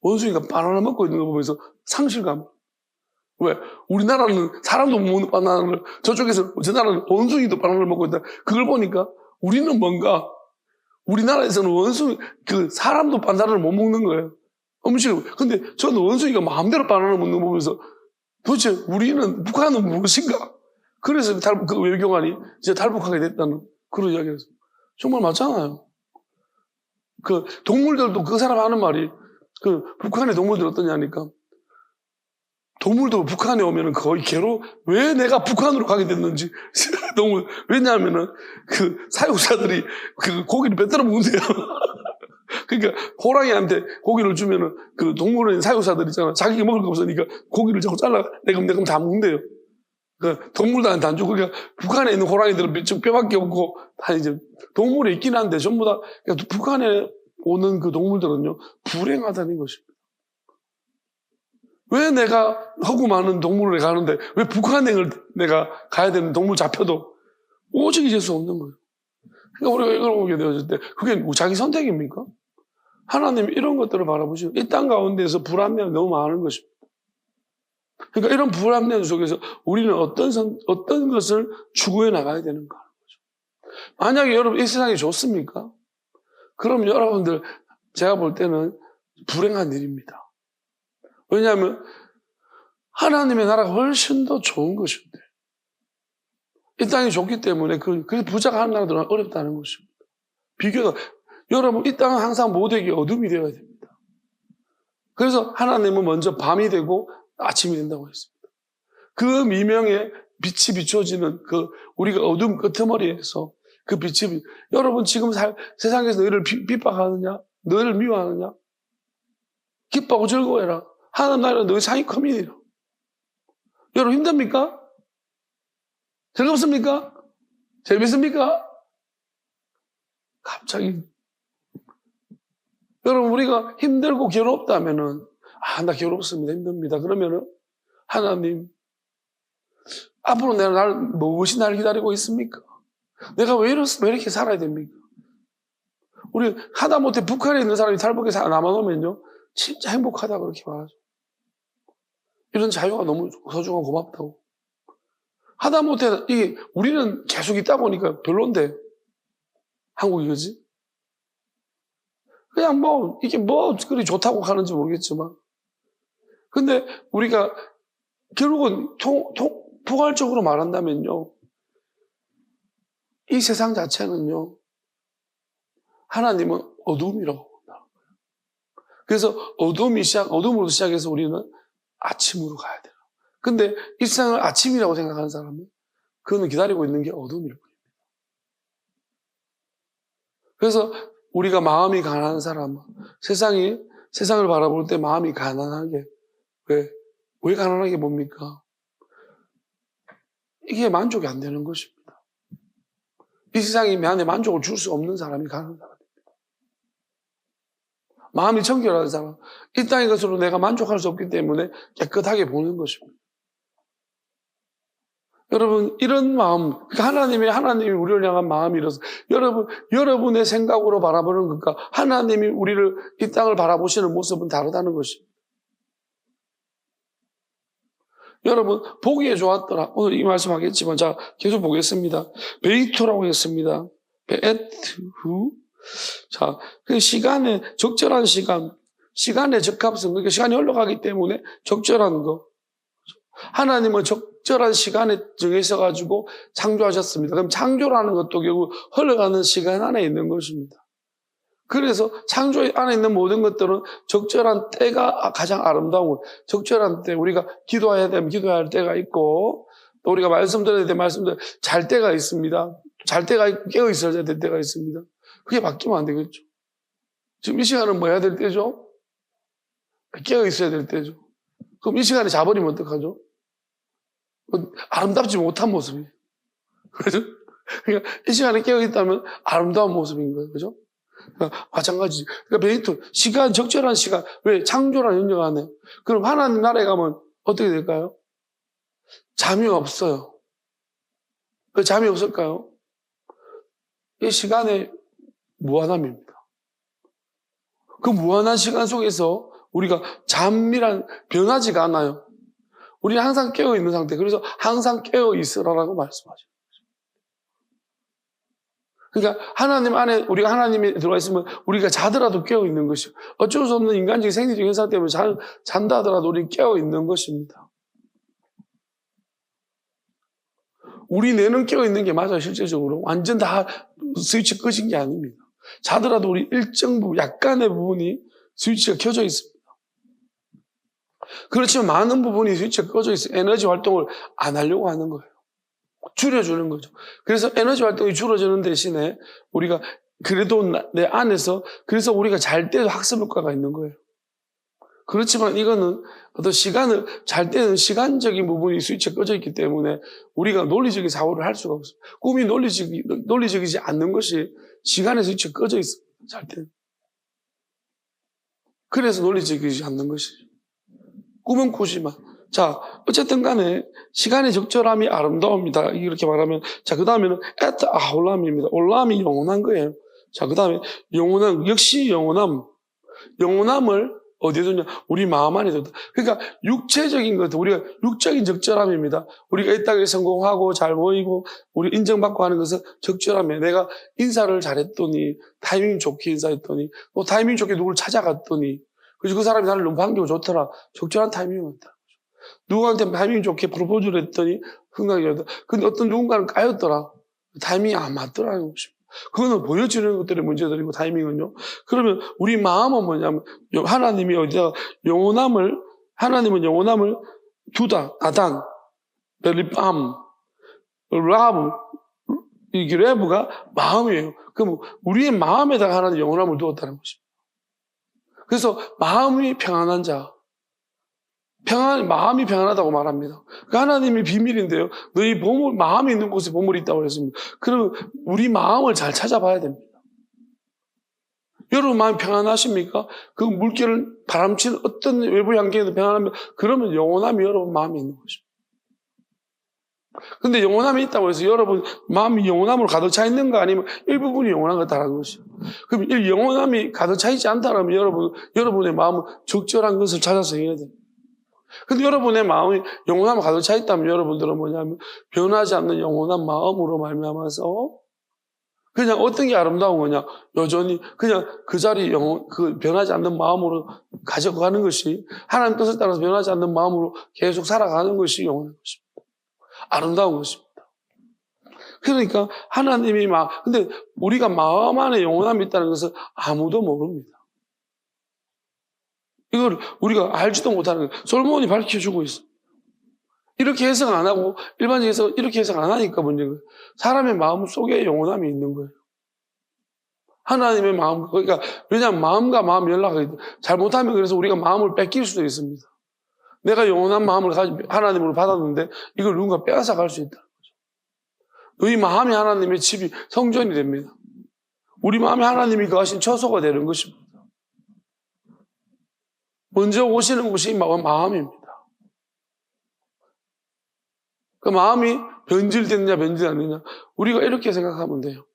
원숭이가 바나나 먹고 있는 거 보면서 상실감. 왜? 우리나라는 사람도 못 먹는 바나나를 저쪽에서 저 나라는 원숭이도 바나나를 먹고 있다. 그걸 보니까 우리는 뭔가 우리나라에서는 원숭이 그 사람도 바나나를 못 먹는 거예요. 음식을. 근데 저는 원숭이가 마음대로 바나나를 먹는 거 보면서 도대체 우리는 북한은 무엇인가? 그래서 그 외교관이 이제 탈북하게 됐다는 그런 이야기를 했어요. 정말 맞잖아요. 그 동물들도 그 사람 하는 말이 그 북한의 동물들 어떠냐니까 동물도 북한에 오면은 거의 왜 내가 북한으로 가게 됐는지 동물 왜냐하면은 그 사육사들이 그 고기를 뱉들어 먹는데요. 그러니까 호랑이한테 고기를 주면은 그 동물원 사육사들 있잖아. 자기가 먹을 거 없으니까 고기를 자꾸 잘라 내금 다 먹는데요. 그 동물들한테 안 주고 그러니까 북한에 있는 호랑이들은 뼈밖에 없고 다 이제 동물이 있긴 한데 전부 다 그러니까 북한에 오는 그 동물들은요 불행하다는 것입니다. 왜 내가 허구 많은 동물원에 가는데 왜 북한행을 내가 가야 되는 동물 잡혀도 오직이 될 수 없는 거예요. 그러니까 우리가 이걸 보게 되었을 때 그게 자기 선택입니까? 하나님 이런 것들을 바라보시고 이 땅 가운데서 불합리함이 너무 많은 것입니다. 그러니까 이런 불합리함 속에서 우리는 어떤 것을 추구해 나가야 되는가 하는 거죠. 만약에 여러분 이 세상이 좋습니까? 그럼 여러분들 제가 볼 때는 불행한 일입니다. 왜냐하면 하나님의 나라가 훨씬 더 좋은 것인데 이 땅이 좋기 때문에 그 부자가 하는 나라들은 어렵다는 것입니다. 비교가 여러분 이 땅은 항상 모두에게 어둠이 되어야 됩니다. 그래서 하나님은 먼저 밤이 되고 아침이 된다고 했습니다. 그 미명에 빛이 비춰지는 그 우리가 어둠 끄트머리에서 그 빛이 여러분 지금 세상에서 너희를 핍박하느냐 너희를 미워하느냐 기뻐하고 즐거워해라. 하나님 나라는 너희 상위 커민이라. 여러분 힘듭니까? 즐겁습니까? 재밌습니까? 갑자기 여러분 우리가 힘들고 괴롭다면은 나 괴롭습니다. 힘듭니다. 그러면은 하나님 앞으로 무엇이 날 기다리고 있습니까? 내가 왜 이렇게 살아야 됩니까? 우리 하다못해 북한에 있는 사람이 탈북해서 남아오면요 진짜 행복하다 그렇게 말하죠. 이런 자유가 너무 소중하고 고맙다고. 하다못해 우리는 계속 있다 보니까 별론데 한국이 그지? 그냥 이게 그리 좋다고 하는지 모르겠지만 근데 우리가 결국은 포괄적으로 말한다면요 이 세상 자체는요 하나님은 어둠이라고 본다는 거예요. 그래서 어둠으로 시작해서 우리는 아침으로 가야 돼요. 근데 이 세상을 아침이라고 생각하는 사람은 그거는 기다리고 있는 게 어둠일 뿐입니다. 그래서 우리가 마음이 가난한 사람은 세상을 바라볼 때 마음이 가난하게 왜 가난하게 봅니까? 이게 만족이 안 되는 것입니다. 이 세상이 나한테 만족을 줄 수 없는 사람이 가난한 사람입니다. 마음이 청결한 사람, 이 땅의 것으로 내가 만족할 수 없기 때문에 깨끗하게 보는 것입니다. 여러분 이런 마음, 하나님이 우리를 향한 마음이라서 여러분의 생각으로 바라보는 것과 하나님이 우리를 이 땅을 바라보시는 모습은 다르다는 것입니다. 여러분 보기에 좋았더라. 오늘 이 말씀하겠지만 자 계속 보겠습니다. 베이토라고 했습니다. 베트후. 자, 그 적절한 시간의 적합성, 그러니까 시간이 흘러가기 때문에 적절한 거. 하나님은 적절한 시간에 정해서가지고 창조하셨습니다. 그럼 창조라는 것도 결국 흘러가는 시간 안에 있는 것입니다. 그래서 창조 안에 있는 모든 것들은 적절한 때가 가장 아름다운 적절한 때 우리가 기도해야 되면 기도해야 할 때가 있고 또 우리가 말씀 드려야 될 말씀들 잘 때가 있습니다. 잘 때가 깨어 있어야 될 때가 있습니다. 그게 바뀌면 안 되겠죠. 지금 이 시간은 뭐 해야 될 때죠? 깨어 있어야 될 때죠. 그럼 이 시간에 자버리면 어떡하죠? 아름답지 못한 모습이에요. 그죠? 그러니까 이 시간에 깨어 있다면 아름다운 모습인 거예요. 그죠? 그러니까 마찬가지. 그러니까 베네토 시간, 적절한 시간. 왜? 창조랑 연결하네. 그럼 하나님 나라에 가면 어떻게 될까요? 잠이 없어요. 왜 잠이 없을까요? 이 시간의 무한함입니다. 그 무한한 시간 속에서 우리가 잠이란 변하지가 않아요. 우리는 항상 깨어있는 상태. 그래서 항상 깨어있으라라고 말씀하죠. 그러니까 하나님 안에 우리가 하나님이 들어가 있으면 우리가 자더라도 깨어있는 것이요. 어쩔 수 없는 인간적인 생리적인 현상 때문에 잔다 하더라도 우리는 깨어있는 것입니다. 우리 뇌는 깨어있는 게 맞아요. 실제적으로. 완전 다 스위치 꺼진 게 아닙니다. 자더라도 우리 일정 부분, 약간의 부분이 스위치가 켜져 있습니다. 그렇지만 많은 부분이 스위치가 꺼져 있어요. 에너지 활동을 안 하려고 하는 거예요. 줄여주는 거죠. 그래서 에너지 활동이 줄어지는 대신에 우리가 그래도 내 안에서 그래서 우리가 잘 때도 학습 효과가 있는 거예요. 그렇지만 이거는 어떤 시간을 잘 때는 시간적인 부분이 스위치가 꺼져 있기 때문에 우리가 논리적인 사고를 할 수가 없어요. 꿈이 논리적이지 않는 것이 시간의 스위치가 꺼져 있습니다. 잘 때는. 그래서 논리적이지 않는 것이죠. 꿈은 꾸지만. 자, 어쨌든 간에 시간의 적절함이 아름다움이다. 이렇게 말하면, 자, 그 다음에는 에트 아울람입니다. 올람이 영원한 거예요. 자, 그 다음에 영원한, 역시 영원함. 영원함을 어디에 두냐? 우리 마음 안에 둔다. 그러니까 육체적인 것, 우리가 육적인 적절함입니다. 우리가 이 땅에 성공하고 잘 보이고 우리 인정받고 하는 것은 적절함이에요. 내가 인사를 잘했더니 타이밍 좋게 인사했더니 또 타이밍 좋게 누구를 찾아갔더니 그래서 그 사람이 나를 너무 반기고 좋더라. 적절한 타이밍이었다. 누구한테 타이밍 좋게 프로포즈를 했더니 흥각이었다. 근데 어떤 누군가는 까였더라. 타이밍이 안 맞더라는 것입니다. 그거는 보여지는 것들의 문제들이고 타이밍은요. 그러면 우리 마음은 뭐냐면 하나님이 어디다 하나님은 영원함을 두다. 아단, 벨리밤, 라브, 이 레브가 마음이에요. 그럼 우리의 마음에다가 하나님 영원함을 두었다는 것입니다. 그래서 마음이 평안한 자, 마음이 평안하다고 말합니다. 그 하나님이 비밀인데요. 너희 마음이 있는 곳에 보물이 있다고 했습니다. 그러면 우리 마음을 잘 찾아봐야 됩니다. 여러분 마음이 평안하십니까? 그 물결을 바람치는 어떤 외부 환경에도 평안하면 그러면 영원함이 여러분 마음에 있는 것입니다. 근데 영원함이 있다고 해서 여러분 마음이 영원함으로 가득 차 있는가 아니면 일부분이 영원한 거다라는 것이죠. 그럼 이 영원함이 가득 차 있지 않다면 여러분의 마음은 적절한 것을 찾아서 해야 돼요. 근데 여러분의 마음이 영원함을 가득 차 있다면 여러분들은 뭐냐면 변하지 않는 영원한 마음으로 말미암아서 그냥 어떤 게 아름다운 거냐? 여전히 그냥 그 자리 변하지 않는 마음으로 가져가는 것이 하나님 뜻을 따라서 변하지 않는 마음으로 계속 살아가는 것이 영원한 것입니다. 아름다운 것입니다. 그러니까 하나님이 근데 우리가 마음 안에 영원함이 있다는 것을 아무도 모릅니다. 이걸 우리가 알지도 못하는 거예요. 솔로몬이 밝혀주고 있어요. 이렇게 해석 안 하고 일반적인 해석 이렇게 해석 안 하니까 문제인 거예요. 사람의 마음 속에 영원함이 있는 거예요. 하나님의 마음, 그러니까 왜냐하면 마음과 마음 연락이 잘못하면 그래서 우리가 마음을 뺏길 수도 있습니다. 내가 영원한 마음을 하나님으로 받았는데 이걸 누군가 빼앗아 갈 수 있다는 거죠. 너희 마음이 하나님의 집이 성전이 됩니다. 우리 마음이 하나님이 거하신 처소가 되는 것입니다. 먼저 오시는 곳이 마음입니다. 그 마음이 변질됐느냐 변질 안 되느냐 우리가 이렇게 생각하면 돼요.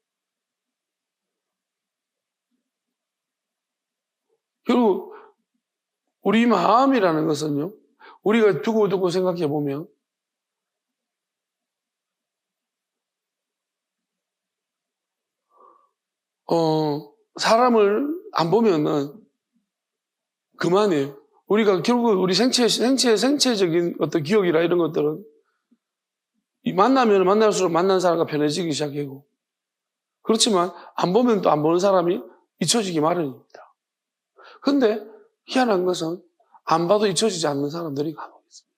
결국 우리 마음이라는 것은요. 우리가 두고두고 생각해 보면 사람을 안 보면은 그만해요. 우리가 결국 우리 생체적인 어떤 기억이라 이런 것들은 만나면 만날수록 만난 사람과 편해지기 시작하고 그렇지만 안 보면 또 안 보는 사람이 잊혀지기 마련입니다. 근데 희한한 것은 안 봐도 잊혀지지 않는 사람들이 간혹 있습니다.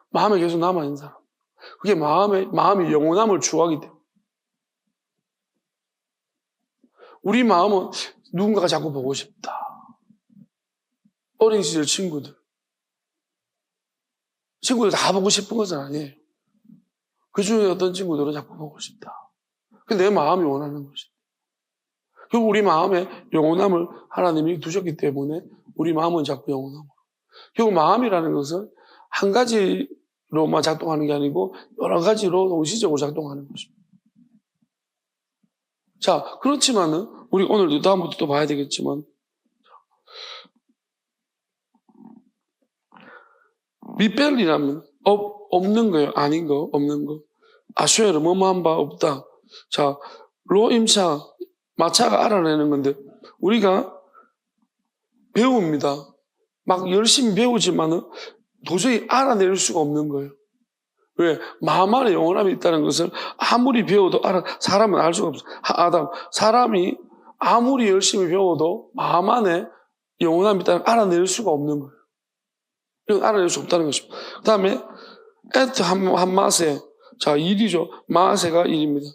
마음에 계속 남아있는 사람. 그게 마음이 영원함을 추구하기 때문에. 우리 마음은 누군가가 자꾸 보고 싶다. 어린 시절 친구들 다 보고 싶은 것은 아니에요. 그 중에 어떤 친구들은 자꾸 보고 싶다. 그게 내 마음이 원하는 것이다. 결국 우리 마음에 영원함을 하나님이 두셨기 때문에 우리 마음은 자꾸 영원함으로. 결국 마음이라는 것은 한 가지로만 작동하는 게 아니고 여러 가지로 동시적으로 작동하는 것입니다. 자, 그렇지만은 우리 오늘도 다음부터 또 봐야 되겠지만 미벨이라면 없는 거예요. 아닌 거, 없는 거. 아슈에르 뭐뭐한 바 없다. 자, 로임차 마차가 알아내는 건데 우리가 배웁니다. 막 열심히 배우지만은 도저히 알아낼 수가 없는 거예요. 왜? 마음 안에 영원함이 있다는 것을 아무리 배워도 사람은 알 수가 없어요. 사람이 아무리 열심히 배워도 마음 안에 영원함이 있다는 걸 알아낼 수가 없는 거예요. 이건 알아낼 수 없다는 것입니다. 그 다음에 에트 한마세. 자, 일이죠. 마세가 일입니다.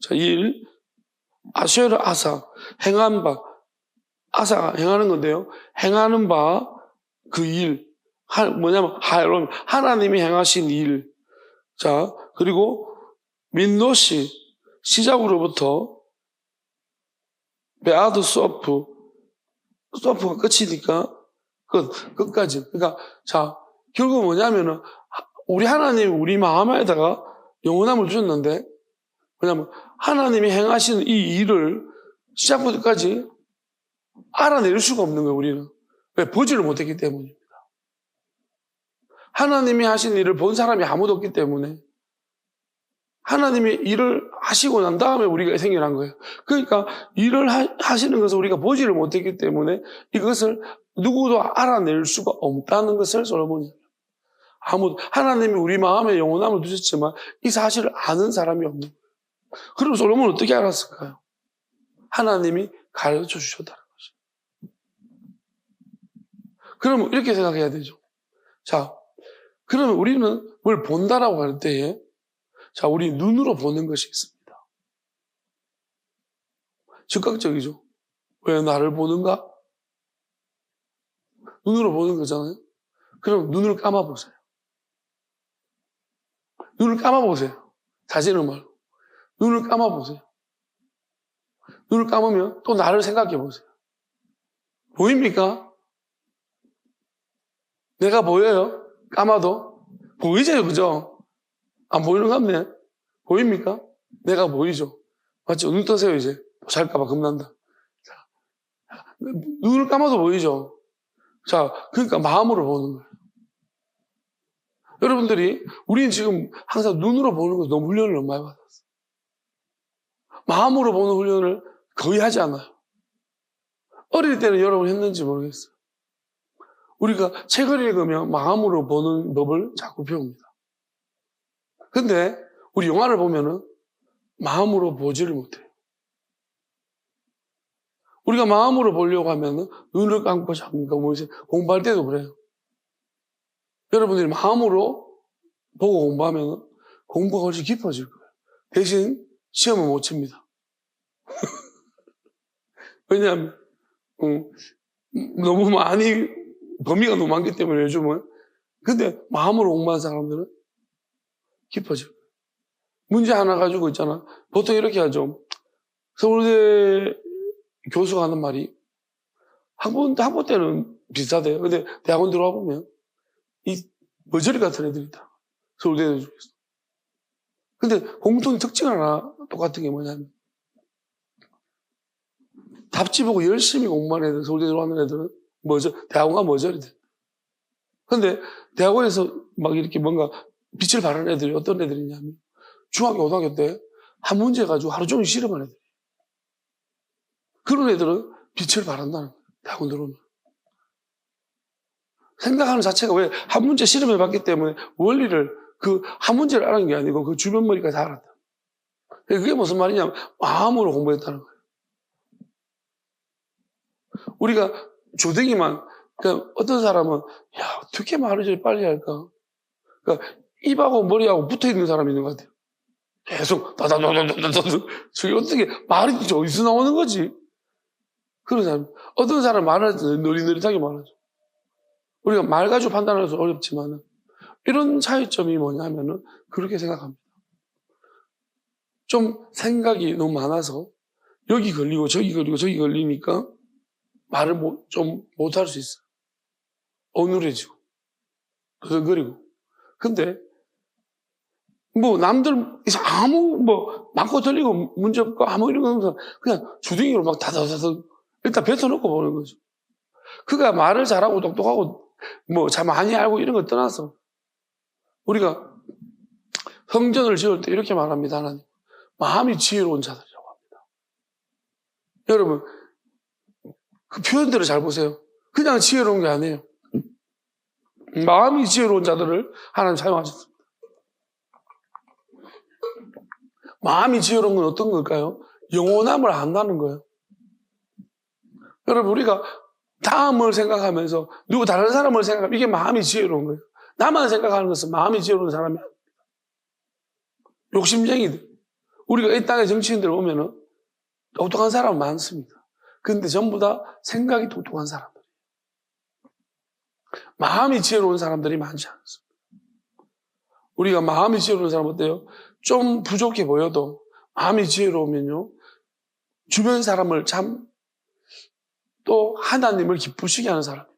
자, 일. 아쉐르 아사. 행한 바. 아사가 행하는 건데요. 행하는 바 그 일. 뭐냐면 하나님이 행하신 일. 자, 그리고 민노시 시작으로부터 베아드 소프가 끝이니까 끝까지. 그러니까 자, 결국 뭐냐면은 우리 하나님 우리 마음 안에다가 영원함을 주셨는데 뭐냐면 하나님이 행하신 이 일을 시작부터 끝까지 알아낼 수가 없는 거예요. 우리는. 왜? 보지를 못했기 때문입니다. 하나님이 하신 일을 본 사람이 아무도 없기 때문에 하나님이 일을 하시고 난 다음에 우리가 생겨난 거예요. 그러니까 일을 하시는 것을 우리가 보지를 못했기 때문에 이것을 누구도 알아낼 수가 없다는 것을 솔로몬이 하나님이 우리 마음에 영원함을 두셨지만 이 사실을 아는 사람이 없는 거예요. 그럼 솔로몬은 어떻게 알았을까요? 하나님이 가르쳐 주셨다는 거죠. 그러면 이렇게 생각해야 되죠. 자, 그러면 우리는 뭘 본다라고 할 때에 자, 우리 눈으로 보는 것이 있습니다. 즉각적이죠. 왜 나를 보는가? 눈으로 보는 거잖아요. 그럼 눈을 감아보세요. 눈을 감아보세요. 자신을 말고. 눈을 감아보세요. 눈을 감으면 또 나를 생각해보세요. 보입니까? 내가 보여요? 감아도? 보이죠, 그죠? 안 보이는 거 같네. 보입니까? 내가 보이죠? 맞죠? 눈 뜨세요, 이제. 잘까봐 겁난다. 자, 눈을 감아도 보이죠? 자, 그러니까 마음으로 보는 거예요. 여러분들이, 우리는 지금 항상 눈으로 보는 거 너무 훈련을 너무 많이 받았어요. 마음으로 보는 훈련을 거의 하지 않아요. 어릴 때는 여러분 했는지 모르겠어요. 우리가 책을 읽으면 마음으로 보는 법을 자꾸 배웁니다. 근데 우리 영화를 보면은 마음으로 보지를 못해요. 우리가 마음으로 보려고 하면은 눈을 감고 잠깐 공부할 때도 그래요. 여러분들이 마음으로 보고 공부하면 공부가 훨씬 깊어질 거예요. 대신 시험은 못 칩니다. 왜냐하면 너무 많이 범위가 너무 많기 때문에 요즘은. 근데 마음으로 공부한 사람들은 깊어져요. 문제 하나 가지고 있잖아. 보통 이렇게 하죠. 서울대 교수가 하는 말이 학부 때는 비슷하대요. 근데 대학원 들어와 보면 이 머저리 같은 애들이 있다. 서울대 중에서. 근데 공통 특징 하나 똑같은 게 뭐냐면 답지 보고 열심히 공부하는 애들, 서울대 들어가는 애들은 대학원가 머저리 돼. 근데 대학원에서 막 이렇게 뭔가 빛을 발하는 애들이 어떤 애들이냐면 중학교, 고등학교 때 한 문제 가지고 하루 종일 실험하는 애들. 그런 애들은 빛을 발한다는 거예요. 대학원 들어오면. 생각하는 자체가 왜 한 문제 실험해 봤기 때문에 원리를 그 한 문제를 알은 게 아니고 그 주변 머리까지 다 알았다. 그게 무슨 말이냐면 마음으로 공부했다는 거예요. 우리가 조댕이만 그러니까 어떤 사람은 야 어떻게 말을 저리 빨리 할까? 그러니까 입하고 머리하고 붙어 있는 사람이 있는 것 같아요. 계속 다다다다다다 저게 어떻게 말이 어디서 나오는 거지? 그런 사람. 어떤 사람 말할 때 느릿느릿하게 말하죠. 우리가 말 가지고 판단하기도 어렵지만 이런 차이점이 뭐냐면은 그렇게 생각합니다. 좀 생각이 너무 많아서 여기 걸리고 저기 걸리고 저기 걸리니까 말을 좀 못할 수 있어요. 어눌해지고 더덕거리고. 근데 남들 맞고 들리고 문제 없고 아무 이런 거 없어서 그냥 주둥이로 막 다다다닥 일단 뱉어놓고 보는 거죠. 그가 말을 잘하고 똑똑하고 잘 많이 알고 이런 거 떠나서 우리가 성전을 지을 때 이렇게 말합니다. 하나님, 마음이 지혜로운 자들이라고 합니다. 여러분, 그 표현들을 잘 보세요. 그냥 지혜로운 게 아니에요. 마음이 지혜로운 자들을 하나님 사용하셨습니다. 마음이 지혜로운 건 어떤 걸까요? 영원함을 안다는 거예요. 여러분, 우리가 다음을 생각하면서 누구 다른 사람을 생각하면 이게 마음이 지혜로운 거예요. 나만 생각하는 것은 마음이 지혜로운 사람이 아닙니다. 욕심쟁이들. 우리가 이 땅의 정치인들 보면은 똑똑한 사람 많습니다. 근데 전부 다 생각이 똑똑한 사람들. 마음이 지혜로운 사람들이 많지 않습니다. 우리가 마음이 지혜로운 사람 어때요? 좀 부족해 보여도 마음이 지혜로우면요, 주변 사람을 또 하나님을 기쁘시게 하는 사람입니다.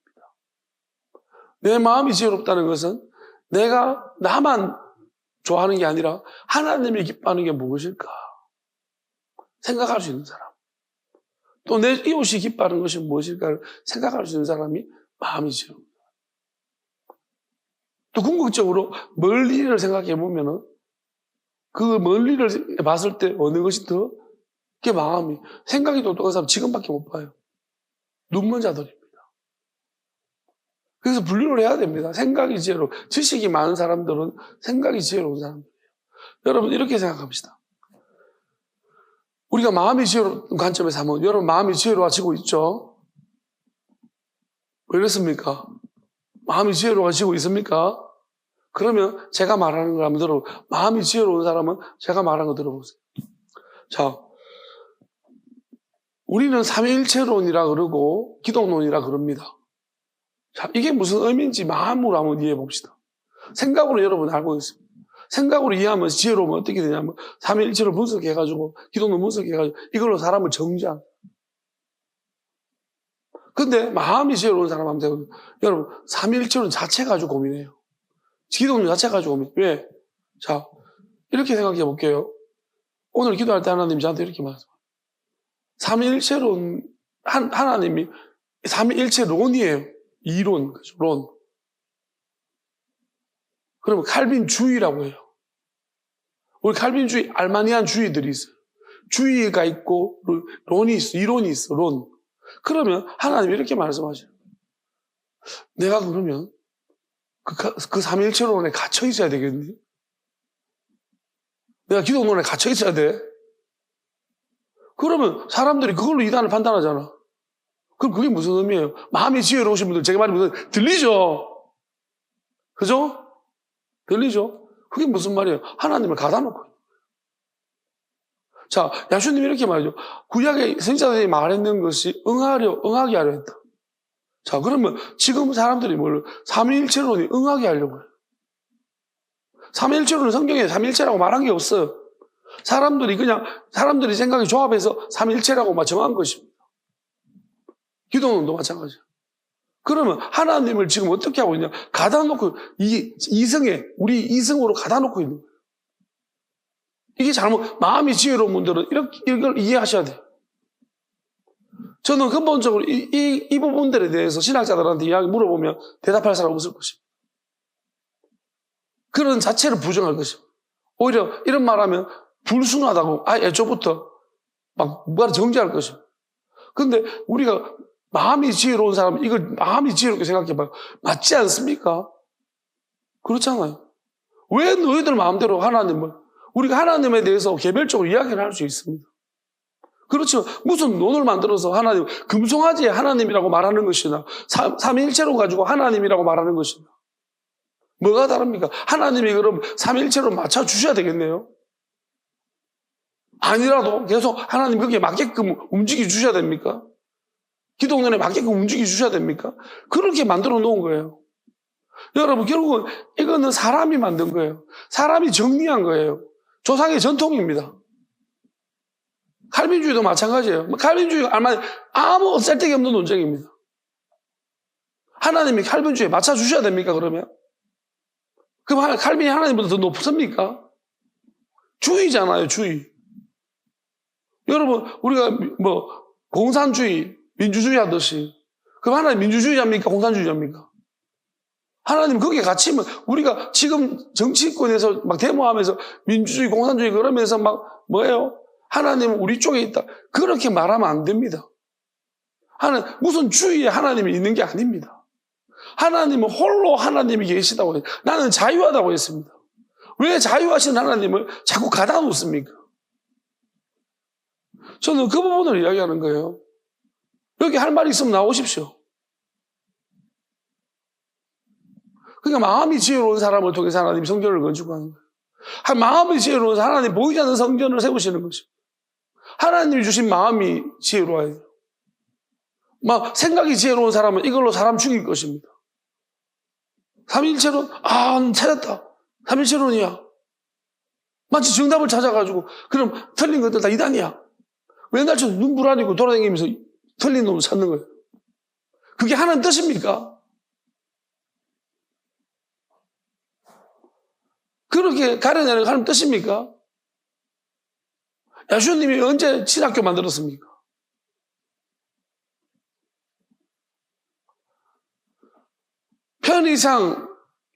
내 마음이 지혜롭다는 것은 내가 나만 좋아하는 게 아니라 하나님이 기뻐하는 게 무엇일까 생각할 수 있는 사람, 또 내 이웃이 기뻐하는 것이 무엇일까를 생각할 수 있는 사람이 마음이 지혜롭다. 또 궁극적으로 멀리를 생각해 보면은 그 멀리를 봤을 때 어느 것이 더 그게 마음이, 생각이 똑똑한 사람 지금밖에 못 봐요. 눈먼 자들입니다. 그래서 분류를 해야 됩니다. 생각이 지혜로운, 지식이 많은 사람들은 생각이 지혜로운 사람들이에요. 여러분, 이렇게 생각합시다. 우리가 마음이 지혜로운 관점에서 하면 여러분 마음이 지혜로워지고 있죠? 왜 그렇습니까? 마음이 지혜로워지고 있습니까? 그러면 제가 말하는 걸 한번 들어보세요. 마음이 지혜로운 사람은 제가 말하는 거 들어보세요. 자, 우리는 삼위일체론이라 그러고 기독론이라 그럽니다. 자, 이게 무슨 의미인지 마음으로 한번 이해해 봅시다. 생각으로 여러분 알고 있습니다. 생각으로 이해하면 지혜로우면 어떻게 되냐면 삼위일체를 분석해가지고 기독론 분석해가지고 이걸로 사람을 정죄한. 근데 마음이 지혜로운 사람 하면 되거든요. 여러분, 삼위일체론 자체 가지고 고민해요. 기독론 자체 가지고 고민. 왜? 자, 이렇게 생각해 볼게요. 오늘 기도할 때 하나님이 저한테 이렇게 말씀해요. 삼위일체론, 하나님이 삼위일체론이에요. 이론, 그죠? 론. 그러면 칼빈주의라고 해요. 우리 칼빈주의, 알마니안 주의들이 있어요. 주의가 있고, 론이 있어, 이론이 있어, 론. 그러면 하나님이 이렇게 말씀하셔요. 내가 그러면 그 삼위일체론에 갇혀 있어야 되겠니? 내가 기독론에 갇혀 있어야 돼? 그러면 사람들이 그걸로 이단을 판단하잖아. 그럼 그게 무슨 의미예요? 마음이 지혜로우신 분들, 제가 말이 무슨, 들리죠? 그죠? 들리죠? 그게 무슨 말이에요? 하나님을 가다놓고. 자, 야수님이 이렇게 말이죠. 구약의 선지자들이 말했는 것이 응하게 하려 했다. 자, 그러면 지금 사람들이 뭘, 삼위일체론이 응하게 하려고 해요. 삼위일체론은 성경에 삼위일체라고 말한 게 없어요. 사람들이 생각이 조합해서 삼위일체라고 정한 것입니다. 기독론도 마찬가지예요. 그러면 하나님을 지금 어떻게 하고 있냐? 가다놓고, 우리 이성으로 가다놓고 있는 거예요. 이게 마음이 지혜로운 분들은 이걸 이해하셔야 돼요. 저는 근본적으로 이 부분들에 대해서 신학자들한테 이야기 물어보면 대답할 사람 없을 것입니다. 그런 자체를 부정할 것입니다. 오히려 이런 말하면 불순하다고 애초부터 뭔가를 정죄할 것입니다. 근데 우리가 마음이 지혜로운 사람은 이걸 마음이 지혜롭게 생각해봐요. 맞지 않습니까? 그렇잖아요. 왜 너희들 마음대로 우리가 하나님에 대해서 개별적으로 이야기를 할 수 있습니다. 그렇죠. 무슨 논을 만들어서 금송아지에 하나님이라고 말하는 것이나 삼위일체로 가지고 하나님이라고 말하는 것이나 뭐가 다릅니까? 하나님이 그럼 삼위일체로 맞춰주셔야 되겠네요. 아니라도 계속 하나님 거기에 맞게끔 움직여 주셔야 됩니까? 기독론에 맞게끔 움직여 주셔야 됩니까? 그렇게 만들어 놓은 거예요. 여러분, 결국은 이거는 사람이 만든 거예요. 사람이 정리한 거예요. 조상의 전통입니다. 칼빈주의도 마찬가지예요. 칼빈주의가 아무 쓸데기 없는 논쟁입니다. 하나님이 칼빈주의에 맞춰주셔야 됩니까, 그러면? 그럼 칼빈이 하나님보다 더 높습니까? 주의잖아요, 주의. 여러분, 우리가 공산주의, 민주주의 하듯이. 그럼 하나님 민주주의자입니까? 공산주의자입니까? 하나님 거기에 갇히면 우리가 지금 정치권에서 막 데모하면서 민주주의, 공산주의 그러면서 막 뭐예요? 하나님은 우리 쪽에 있다. 그렇게 말하면 안 됩니다. 무슨 주위에 하나님이 있는 게 아닙니다. 하나님은 홀로 하나님이 계시다고 해요. 나는 자유하다고 했습니다. 왜 자유하신 하나님을 자꾸 가다 놓습니까? 저는 그 부분을 이야기하는 거예요. 여기 할 말이 있으면 나오십시오. 그러니까 마음이 지혜로운 사람을 통해서 하나님 성전을 건축하는 거예요. 마음이 지혜로운 하나님 보이지 않는 성전을 세우시는 것입니다. 하나님이 주신 마음이 지혜로워야 돼요. 생각이 지혜로운 사람은 이걸로 사람 죽일 것입니다. 삼일체론, 찾았다. 삼일체론이야. 마치 정답을 찾아가지고, 그럼 틀린 것들 다 이단이야. 맨날처럼 눈불 아니고 돌아다니면서 틀린 놈을 찾는 거예요. 그게 하나님 뜻입니까? 그렇게 가려내는 게 하나님 뜻입니까? 야슈님이 언제 신학교 만들었습니까? 편의상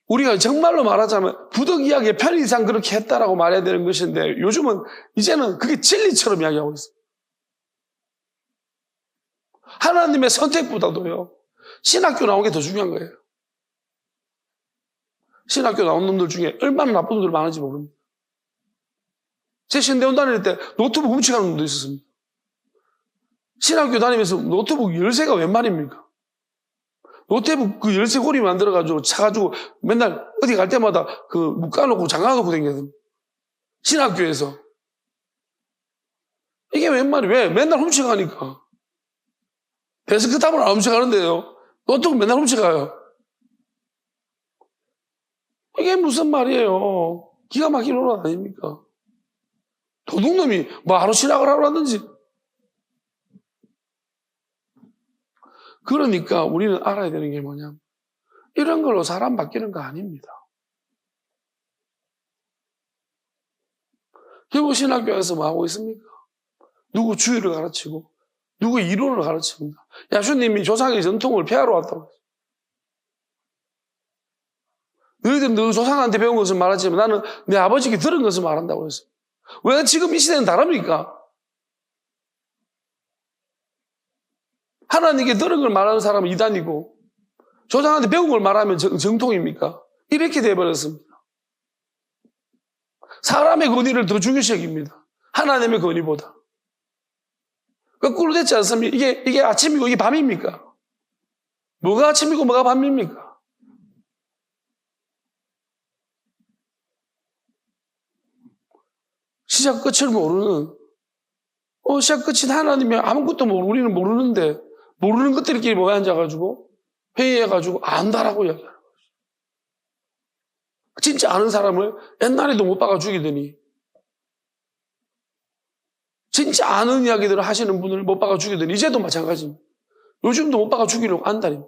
우리가 정말로 말하자면 부득이하게 편의상 그렇게 했다라고 말해야 되는 것인데 요즘은 이제는 그게 진리처럼 이야기하고 있어요. 하나님의 선택보다도요. 신학교 나온 게 더 중요한 거예요. 신학교 나온 놈들 중에 얼마나 나쁜 놈들 많은지 모릅니다. 제 신대원 다닐 때 노트북 훔쳐가는 놈도 있었습니다. 신학교 다니면서 노트북 열쇠가 웬 말입니까? 노트북 그 열쇠 고리 만들어가지고 차가지고 맨날 어디 갈 때마다 그 묶어놓고 잠가놓고 다녀요. 신학교에서. 이게 웬 말이에요? 왜? 맨날 훔쳐가니까. 데스크탑을 안 훔쳐가는데요. 노트북 맨날 훔쳐가요. 이게 무슨 말이에요? 기가 막힌 논란 아닙니까? 도둑놈이 하루 신학을 하러 왔는지. 그러니까 우리는 알아야 되는 게 뭐냐면 이런 걸로 사람 바뀌는 거 아닙니다. 결국 신학교에서 뭐 하고 있습니까? 누구 주의를 가르치고 누구 이론을 가르칩니다. 야수님이 조상의 전통을 폐하러 왔다고 했어요. 너희들은 너 조상한테 배운 것을 말하지만 나는 내 아버지께 들은 것을 말한다고 했어요. 왜 지금 이 시대는 다릅니까? 하나님께 들은 걸 말하는 사람은 이단이고 조상한테 배운 걸 말하면 정통입니까? 이렇게 돼버렸습니다. 사람의 권위를 더 중요시 여깁니다. 하나님의 권위보다. 거꾸로 됐지 않습니까? 이게 아침이고 이게 밤입니까? 뭐가 아침이고 뭐가 밤입니까? 시작 끝을 모르는 시작 끝이 하나님이 아무것도 우리는 모르는데 모르는 것들끼리 모여 앉아가지고 회의해가지고 안다라고 이야기하는 거죠. 진짜 아는 사람을 옛날에도 못 박아 죽이더니 진짜 아는 이야기들을 하시는 분을 못 박아 죽이더니 이제도 마찬가지입니다. 요즘도 못 박아 죽이려고 안다니.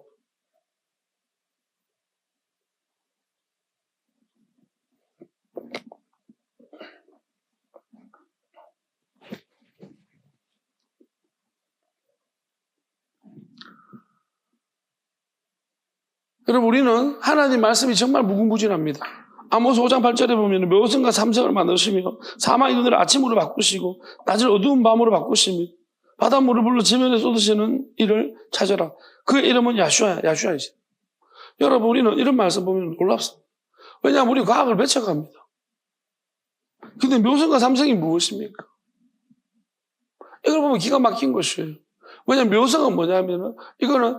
여러분 우리는 하나님 말씀이 정말 무궁무진합니다. 아모스 5장 8절에 보면 묘성과 삼성을 만드시며 사망의 눈을 아침으로 바꾸시고 낮을 어두운 밤으로 바꾸시며 바닷물을 불러 지면에 쏟으시는 이를 찾아라. 그의 이름은 야슈아이시. 여러분 우리는 이런 말씀 보면 놀랍습니다. 왜냐하면 우리 과학을 배척합니다. 근데 묘성과 삼성이 무엇입니까? 이걸 보면 기가 막힌 것이에요. 왜냐하면 묘성은 뭐냐면 이거는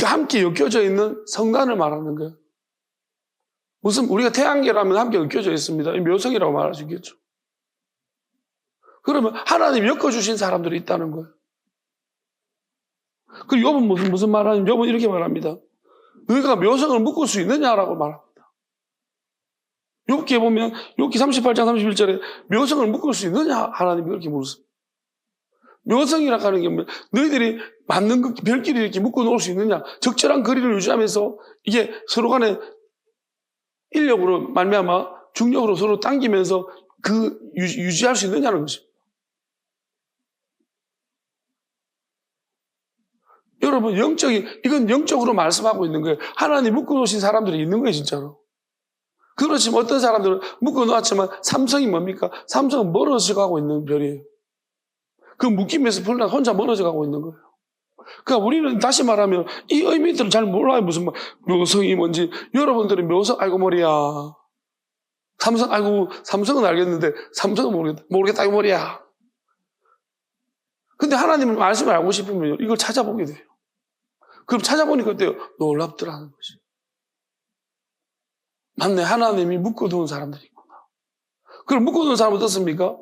함께 엮여져 있는 성단을 말하는 거예요. 무슨 우리가 태양계라면 함께 엮여져 있습니다. 묘성이라고 말할 수 있겠죠. 그러면 하나님 엮어주신 사람들이 있다는 거예요. 그리고 욥은 무슨 말하냐면 욥은 이렇게 말합니다. 너희가 묘성을 묶을 수 있느냐라고 말합니다. 욥기에 보면 욥기 38장 31절에 묘성을 묶을 수 있느냐 하나님이 그렇게 물었습니다. 묘성이라 하는 게 뭐, 너희들이 맞는 그 별끼리 이렇게 묶어 놓을 수 있느냐, 적절한 거리를 유지하면서 이게 서로 간에 인력으로 말미암아 중력으로 서로 당기면서 그 유지할 수 있느냐는 것입니다. 여러분, 이건 영적으로 말씀하고 있는 거예요. 하나님 묶어 놓으신 사람들이 있는 거예요, 진짜로. 그렇지만 어떤 사람들은 묶어 놓았지만 삼성이 뭡니까? 삼성은 멀어져 가고 있는 별이에요. 그 묶임에서 불나 혼자 멀어져 가고 있는 거예요. 그러니까 우리는 다시 말하면 이 의미들을 잘 몰라요. 무슨 묘성이 뭔지. 여러분들은 묘성 알고 머리야. 삼성 알고, 삼성은 알겠는데 삼성은 모르겠다 이거 머리야. 근데 하나님의 말씀을 알고 싶으면 이걸 찾아보게 돼요. 그럼 찾아보니까 어때요? 놀랍더라는 것이. 맞네, 하나님이 묶어두은 사람들이 있구나. 그럼 묶어두은 사람은 어떻습니까?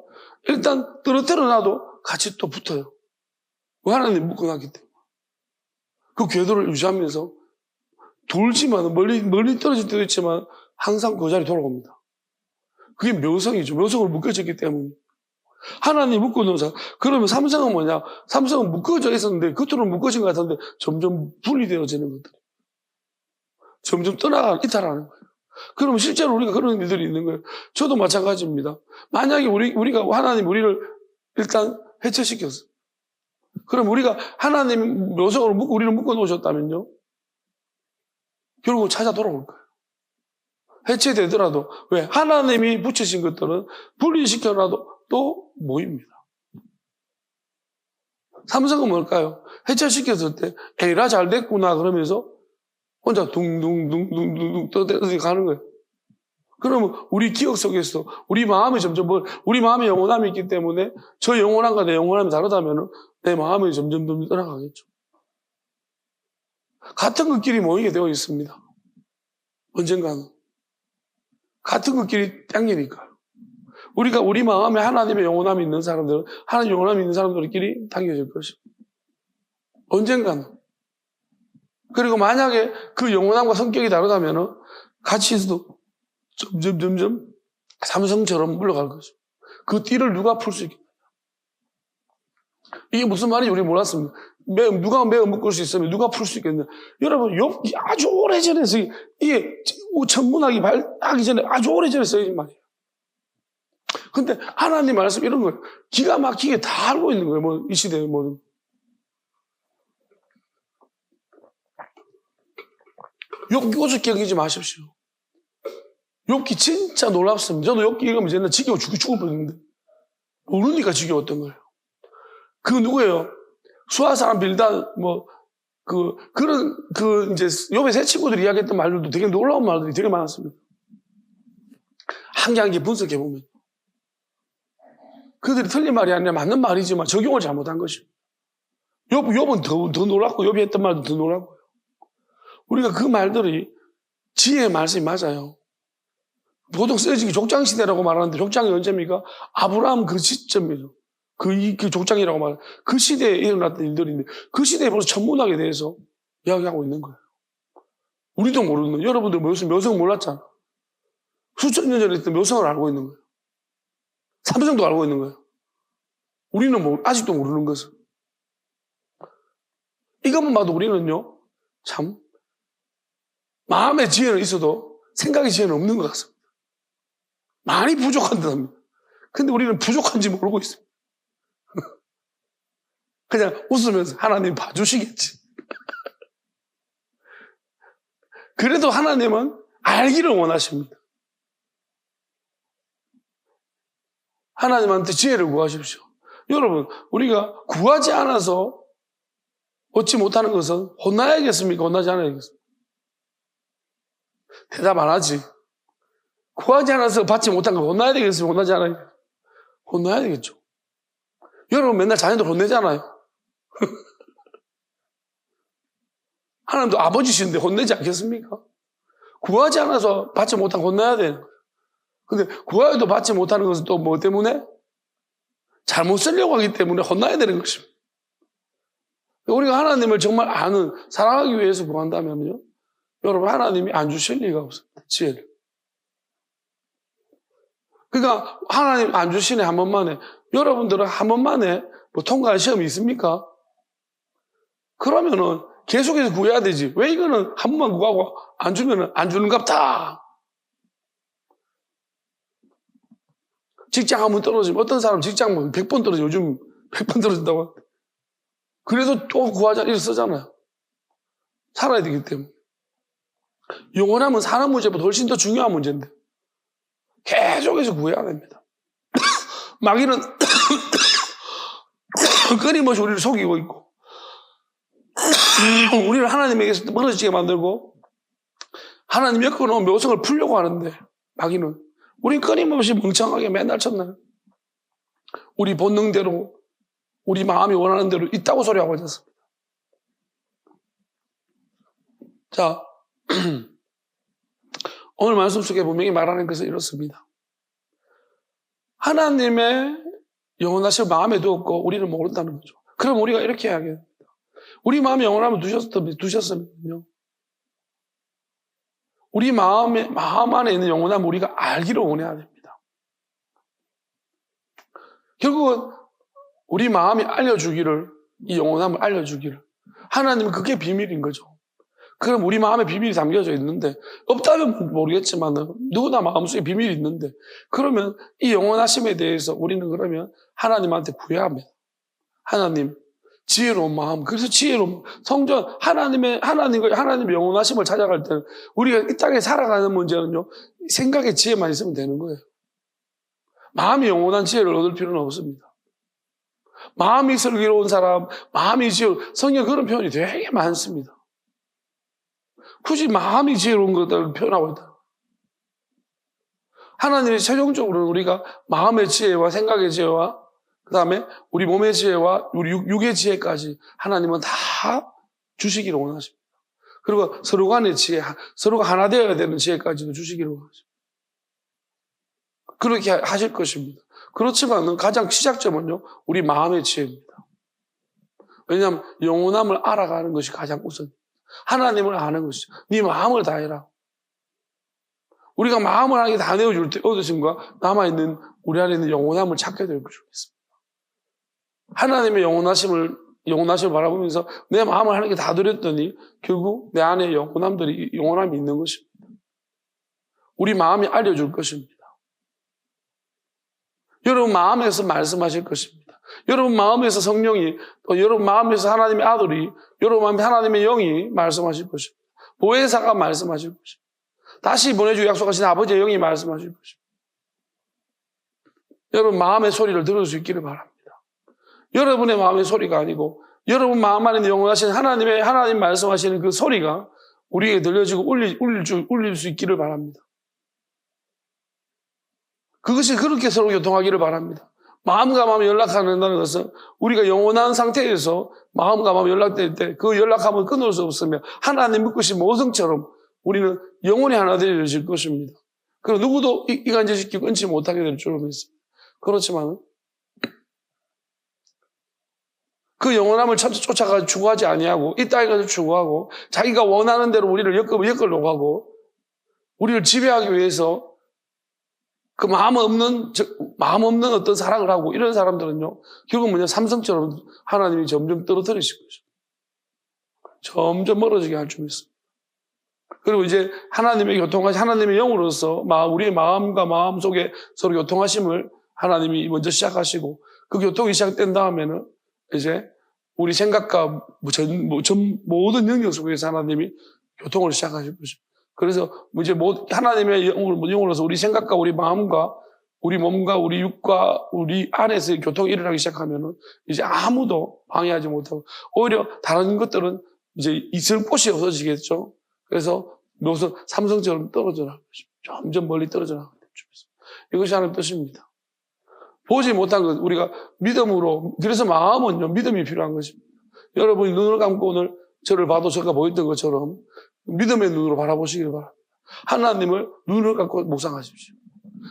일단 떨어뜨려놔도 같이 또 붙어요. 하나님 묶어놨기 때문에. 그 궤도를 유지하면서 돌지만 멀리 떨어질 때도 있지만 항상 그 자리에 돌아옵니다. 그게 묘성이죠. 묘성을 묶어졌기 때문에. 하나님 묶어놓은 사람. 그러면 삼성은 뭐냐? 삼성은 묶어져 있었는데 겉으로 묶어진 것 같은데 점점 분리되어지는 것들이. 점점 이탈하는 거예요. 그러면 실제로 우리가 그런 일들이 있는 거예요. 저도 마찬가지입니다. 만약에 우리가 하나님 우리를 일단 해체시켰어. 그럼 우리가 하나님 묘성으로 우리를 묶어 놓으셨다면요, 결국 찾아 돌아올 거예요. 해체되더라도. 왜? 하나님이 붙이신 것들은 분리시켜놔도 또 모입니다. 삼성은 뭘까요? 해체시켰을 때 에라 잘 됐구나 그러면서 혼자 둥둥둥둥둥 떠들어서 가는 거예요. 그러면 우리 기억 속에서 우리 마음이 점점 우리 마음에 영원함이 있기 때문에 저 영원함과 내 영원함이 다르다면 내 마음이 점점 떠나가겠죠. 같은 것끼리 모이게 되어 있습니다. 언젠가는. 같은 것끼리 당기니까요. 우리가 우리 마음에 하나님의 영원함이 있는 사람들은 하나님의 영원함이 있는 사람들끼리 당겨질 것입니다. 언젠가는. 그리고 만약에 그 영원함과 성격이 다르다면 같이 있어도 점점 삼성처럼 물러갈 것이죠. 그 띠를 누가 풀 수 있겠냐. 이게 무슨 말인지 우리 몰랐습니다. 누가 매어 묶을 수 있으면 누가 풀 수 있겠냐. 여러분, 욥기 아주 오래전에 이게 천문학이 발하기 전에 아주 오래전에 쓰여진 말이에요. 근데 하나님 말씀 이런 걸 기가 막히게 다 알고 있는 거예요. 이 시대에 뭐든. 욥기 우습게 여기지 마십시오. 욥기 진짜 놀랍습니다. 저도 욥기 읽으면 옛날에 지겨워 죽을 뻔했는데 모르니까 지겨웠던 거예요. 그 누구예요? 수아 사람 빌닷 이제 욥의 새 친구들이 이야기했던 말들도 되게 놀라운 말들이 되게 많았습니다. 한 개 한 개 분석해 보면 그들이 틀린 말이 아니라 맞는 말이지만 적용을 잘못한 것이죠. 욥은 더 놀랍고 욥이 했던 말도 더 놀랍고요. 우리가 그 말들이 지혜의 말씀이 맞아요. 보통 쓰여지기 족장시대라고 말하는데 족장이 언제입니까? 아브라함 그 시점이죠. 그 족장이라고 말하는 그 시대에 일어났던 일들인데 그 시대에 벌써 천문학에 대해서 이야기하고 있는 거예요. 우리도 모르는 거예요. 여러분들 묘성 몰랐잖아. 수천 년 전에 있던 묘성을 알고 있는 거예요. 삼성도 알고 있는 거예요. 우리는 아직도 모르는 것을. 이것만 봐도 우리는요, 참 마음의 지혜는 있어도 생각의 지혜는 없는 것 같습니다. 많이 부족한 듯합니다. 근데 우리는 부족한지 모르고 있습니다. 그냥 웃으면서 하나님 봐주시겠지. 그래도 하나님은 알기를 원하십니다. 하나님한테 지혜를 구하십시오. 여러분, 우리가 구하지 않아서 얻지 못하는 것은 혼나야겠습니까? 혼나지 않아야겠습니까? 대답 안 하지. 구하지 않아서 받지 못한 거 혼나야 되겠습니까? 혼나지 않아야 혼나야 되겠죠. 여러분 맨날 자녀들 혼내잖아요. 하나님도 아버지신데 혼내지 않겠습니까? 구하지 않아서 받지 못한 거 혼나야 되는 거예요. 근데 구하여도 받지 못하는 것은 또 뭐 때문에? 잘못 쓰려고 하기 때문에 혼나야 되는 것입니다. 우리가 하나님을 정말 아는, 사랑하기 위해서 구한다면요, 여러분 하나님이 안 주실 리가 없습니다. 지혜를. 그러니까 하나님 안 주시네, 한 번만에. 여러분들은 한 번만에 뭐 통과할 시험이 있습니까? 그러면은 계속해서 구해야 되지. 왜 이거는 한 번만 구하고 안 주면은 안 주는갑다. 직장 한 번 떨어지면 어떤 사람 직장 뭐 100번 떨어져. 요즘 100번 떨어진다고. 그래도 또 구하자 이렇게 쓰잖아요. 살아야 되기 때문에. 영원함은 사는 문제보다 훨씬 더 중요한 문제인데 계속해서 구해야 됩니다. 마귀는 끊임없이 우리를 속이고 있고 우리를 하나님에게서 멀어지게 만들고 하나님의 끊어온 묘성을 풀려고 하는데 마귀는 우린 끊임없이 멍청하게 맨날 쳤나요? 우리 본능대로 우리 마음이 원하는 대로 있다고 소리하고 있었습니다. 자, 오늘 말씀 속에 분명히 말하는 것은 이렇습니다. 하나님의 영원하실 마음에 두었고 우리는 모른다는 거죠. 그럼 우리가 이렇게 해야겠습니다. 우리 마음에 영원함을 두셨으면요. 우리 마음 안에 있는 영원함을 우리가 알기를 원해야 됩니다. 결국은 우리 마음이 알려주기를, 이 영원함을 알려주기를. 하나님은 그게 비밀인 거죠. 그럼 우리 마음에 비밀이 담겨져 있는데, 없다면 모르겠지만, 누구나 마음속에 비밀이 있는데, 그러면 이 영원하심에 대해서 우리는 그러면 하나님한테 구해야 합니다. 하나님, 지혜로운 마음. 그래서 지혜로운, 성전, 하나님의 영원하심을 찾아갈 때는, 우리가 이 땅에 살아가는 문제는요, 생각의 지혜만 있으면 되는 거예요. 마음이 영원한 지혜를 얻을 필요는 없습니다. 마음이 슬기로운 사람, 마음이 지혜로운, 성경 그런 표현이 되게 많습니다. 굳이 마음이 지혜로운 것들을 표현하고 있다. 하나님이 최종적으로는 우리가 마음의 지혜와 생각의 지혜와 그 다음에 우리 몸의 지혜와 우리 육의 지혜까지 하나님은 다 주시기를 원하십니다. 그리고 서로 간의 지혜, 서로가 하나 되어야 되는 지혜까지도 주시기를 원하십니다. 그렇게 하실 것입니다. 그렇지만 가장 시작점은요, 우리 마음의 지혜입니다. 왜냐하면 영원함을 알아가는 것이 가장 우선. 하나님을 아는 것이죠. 네 마음을 다해라. 우리가 마음을 하게 다 내어줄 때 어르신과 남아있는 우리 안에 있는 영원함을 찾게 될 것입니다. 하나님의 영원하심을 바라보면서 내 마음을 하는 게 다 드렸더니 결국 내 안에 영원함이 있는 것입니다. 우리 마음이 알려줄 것입니다. 여러분 마음에서 말씀하실 것입니다. 여러분 마음에서 성령이, 또 여러분 마음에서 하나님의 아들이, 여러분 마음에 하나님의 영이 말씀하실 것입니다. 보혜사가 말씀하실 것입니다. 다시 보내주고 약속하신 아버지의 영이 말씀하실 것입니다. 여러분 마음의 소리를 들을 수 있기를 바랍니다. 여러분의 마음의 소리가 아니고 여러분 마음 안에 영원하신 하나님 말씀하시는 그 소리가 우리에게 들려지고 울릴 수 있기를 바랍니다. 그것이 그렇게 서로 교통하기를 바랍니다. 마음과 마음이 연락한다는 것은 우리가 영원한 상태에서 마음과 마음이 연락될 때 그 연락함을 끊을 수 없으며 하나님 믿으신 모성처럼 우리는 영원히 하나 되어질 것입니다. 그리고 누구도 이간질시키고 끊지 못하게 될 줄로 믿습니다. 그렇지만 그 영원함을 쫓아가 추구하지 아니하고 이 땅에 가서 추구하고 자기가 원하는 대로 우리를 엮으려고 하고 우리를 지배하기 위해서 그 마음 없는 어떤 사랑을 하고 이런 사람들은요, 결국 삼성처럼 하나님이 점점 떨어뜨리실 것입니다. 점점 멀어지게 할 줄 믿습니다. 그리고 이제 하나님의 영으로서 우리의 마음과 마음 속에 서로 교통하심을 하나님이 먼저 시작하시고 그 교통이 시작된 다음에는 이제 우리 생각과 모든 영역 속에서 하나님이 교통을 시작하실 것입니다. 그래서 이제 하나님의 영으로서 우리 생각과 우리 마음과 우리 몸과 우리 육과 우리 안에서 교통이 일어나기 시작하면은 이제 아무도 방해하지 못하고 오히려 다른 것들은 이제 있을 곳이 없어지겠죠. 그래서 삼성처럼 떨어져 나갈 것입니다. 점점 멀리 떨어져 나가게 될 것입니다. 이것이 하나님의 뜻입니다. 보지 못한 것 우리가 믿음으로, 그래서 마음은요 믿음이 필요한 것입니다. 여러분이 눈을 감고 오늘 저를 봐도 제가 보였던 것처럼 믿음의 눈으로 바라보시길 바랍니다. 하나님을 눈을 감고 묵상하십시오.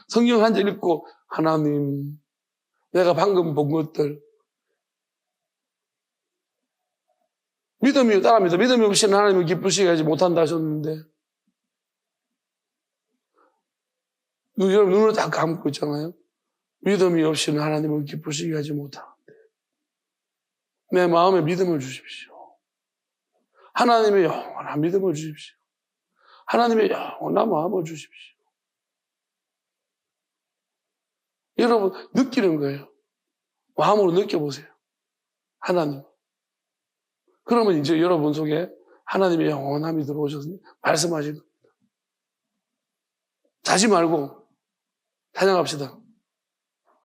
성경 한 절 읽고 하나님 내가 방금 본 것들 믿음이 따라합니다. 믿음이 없이는 하나님을 기쁘시게 하지 못한다 하셨는데 여러분 눈을 다 감고 있잖아요. 믿음이 없이는 하나님을 기쁘시게 하지 못하는데 내 마음에 믿음을 주십시오. 하나님의 영원한 믿음을 주십시오. 하나님의 영원한 마음을 주십시오. 여러분 느끼는 거예요. 마음으로 느껴보세요. 하나님. 그러면 이제 여러분 속에 하나님의 영원함이 들어오셔서 말씀하시는 겁니다. 자지 말고 찬양합시다.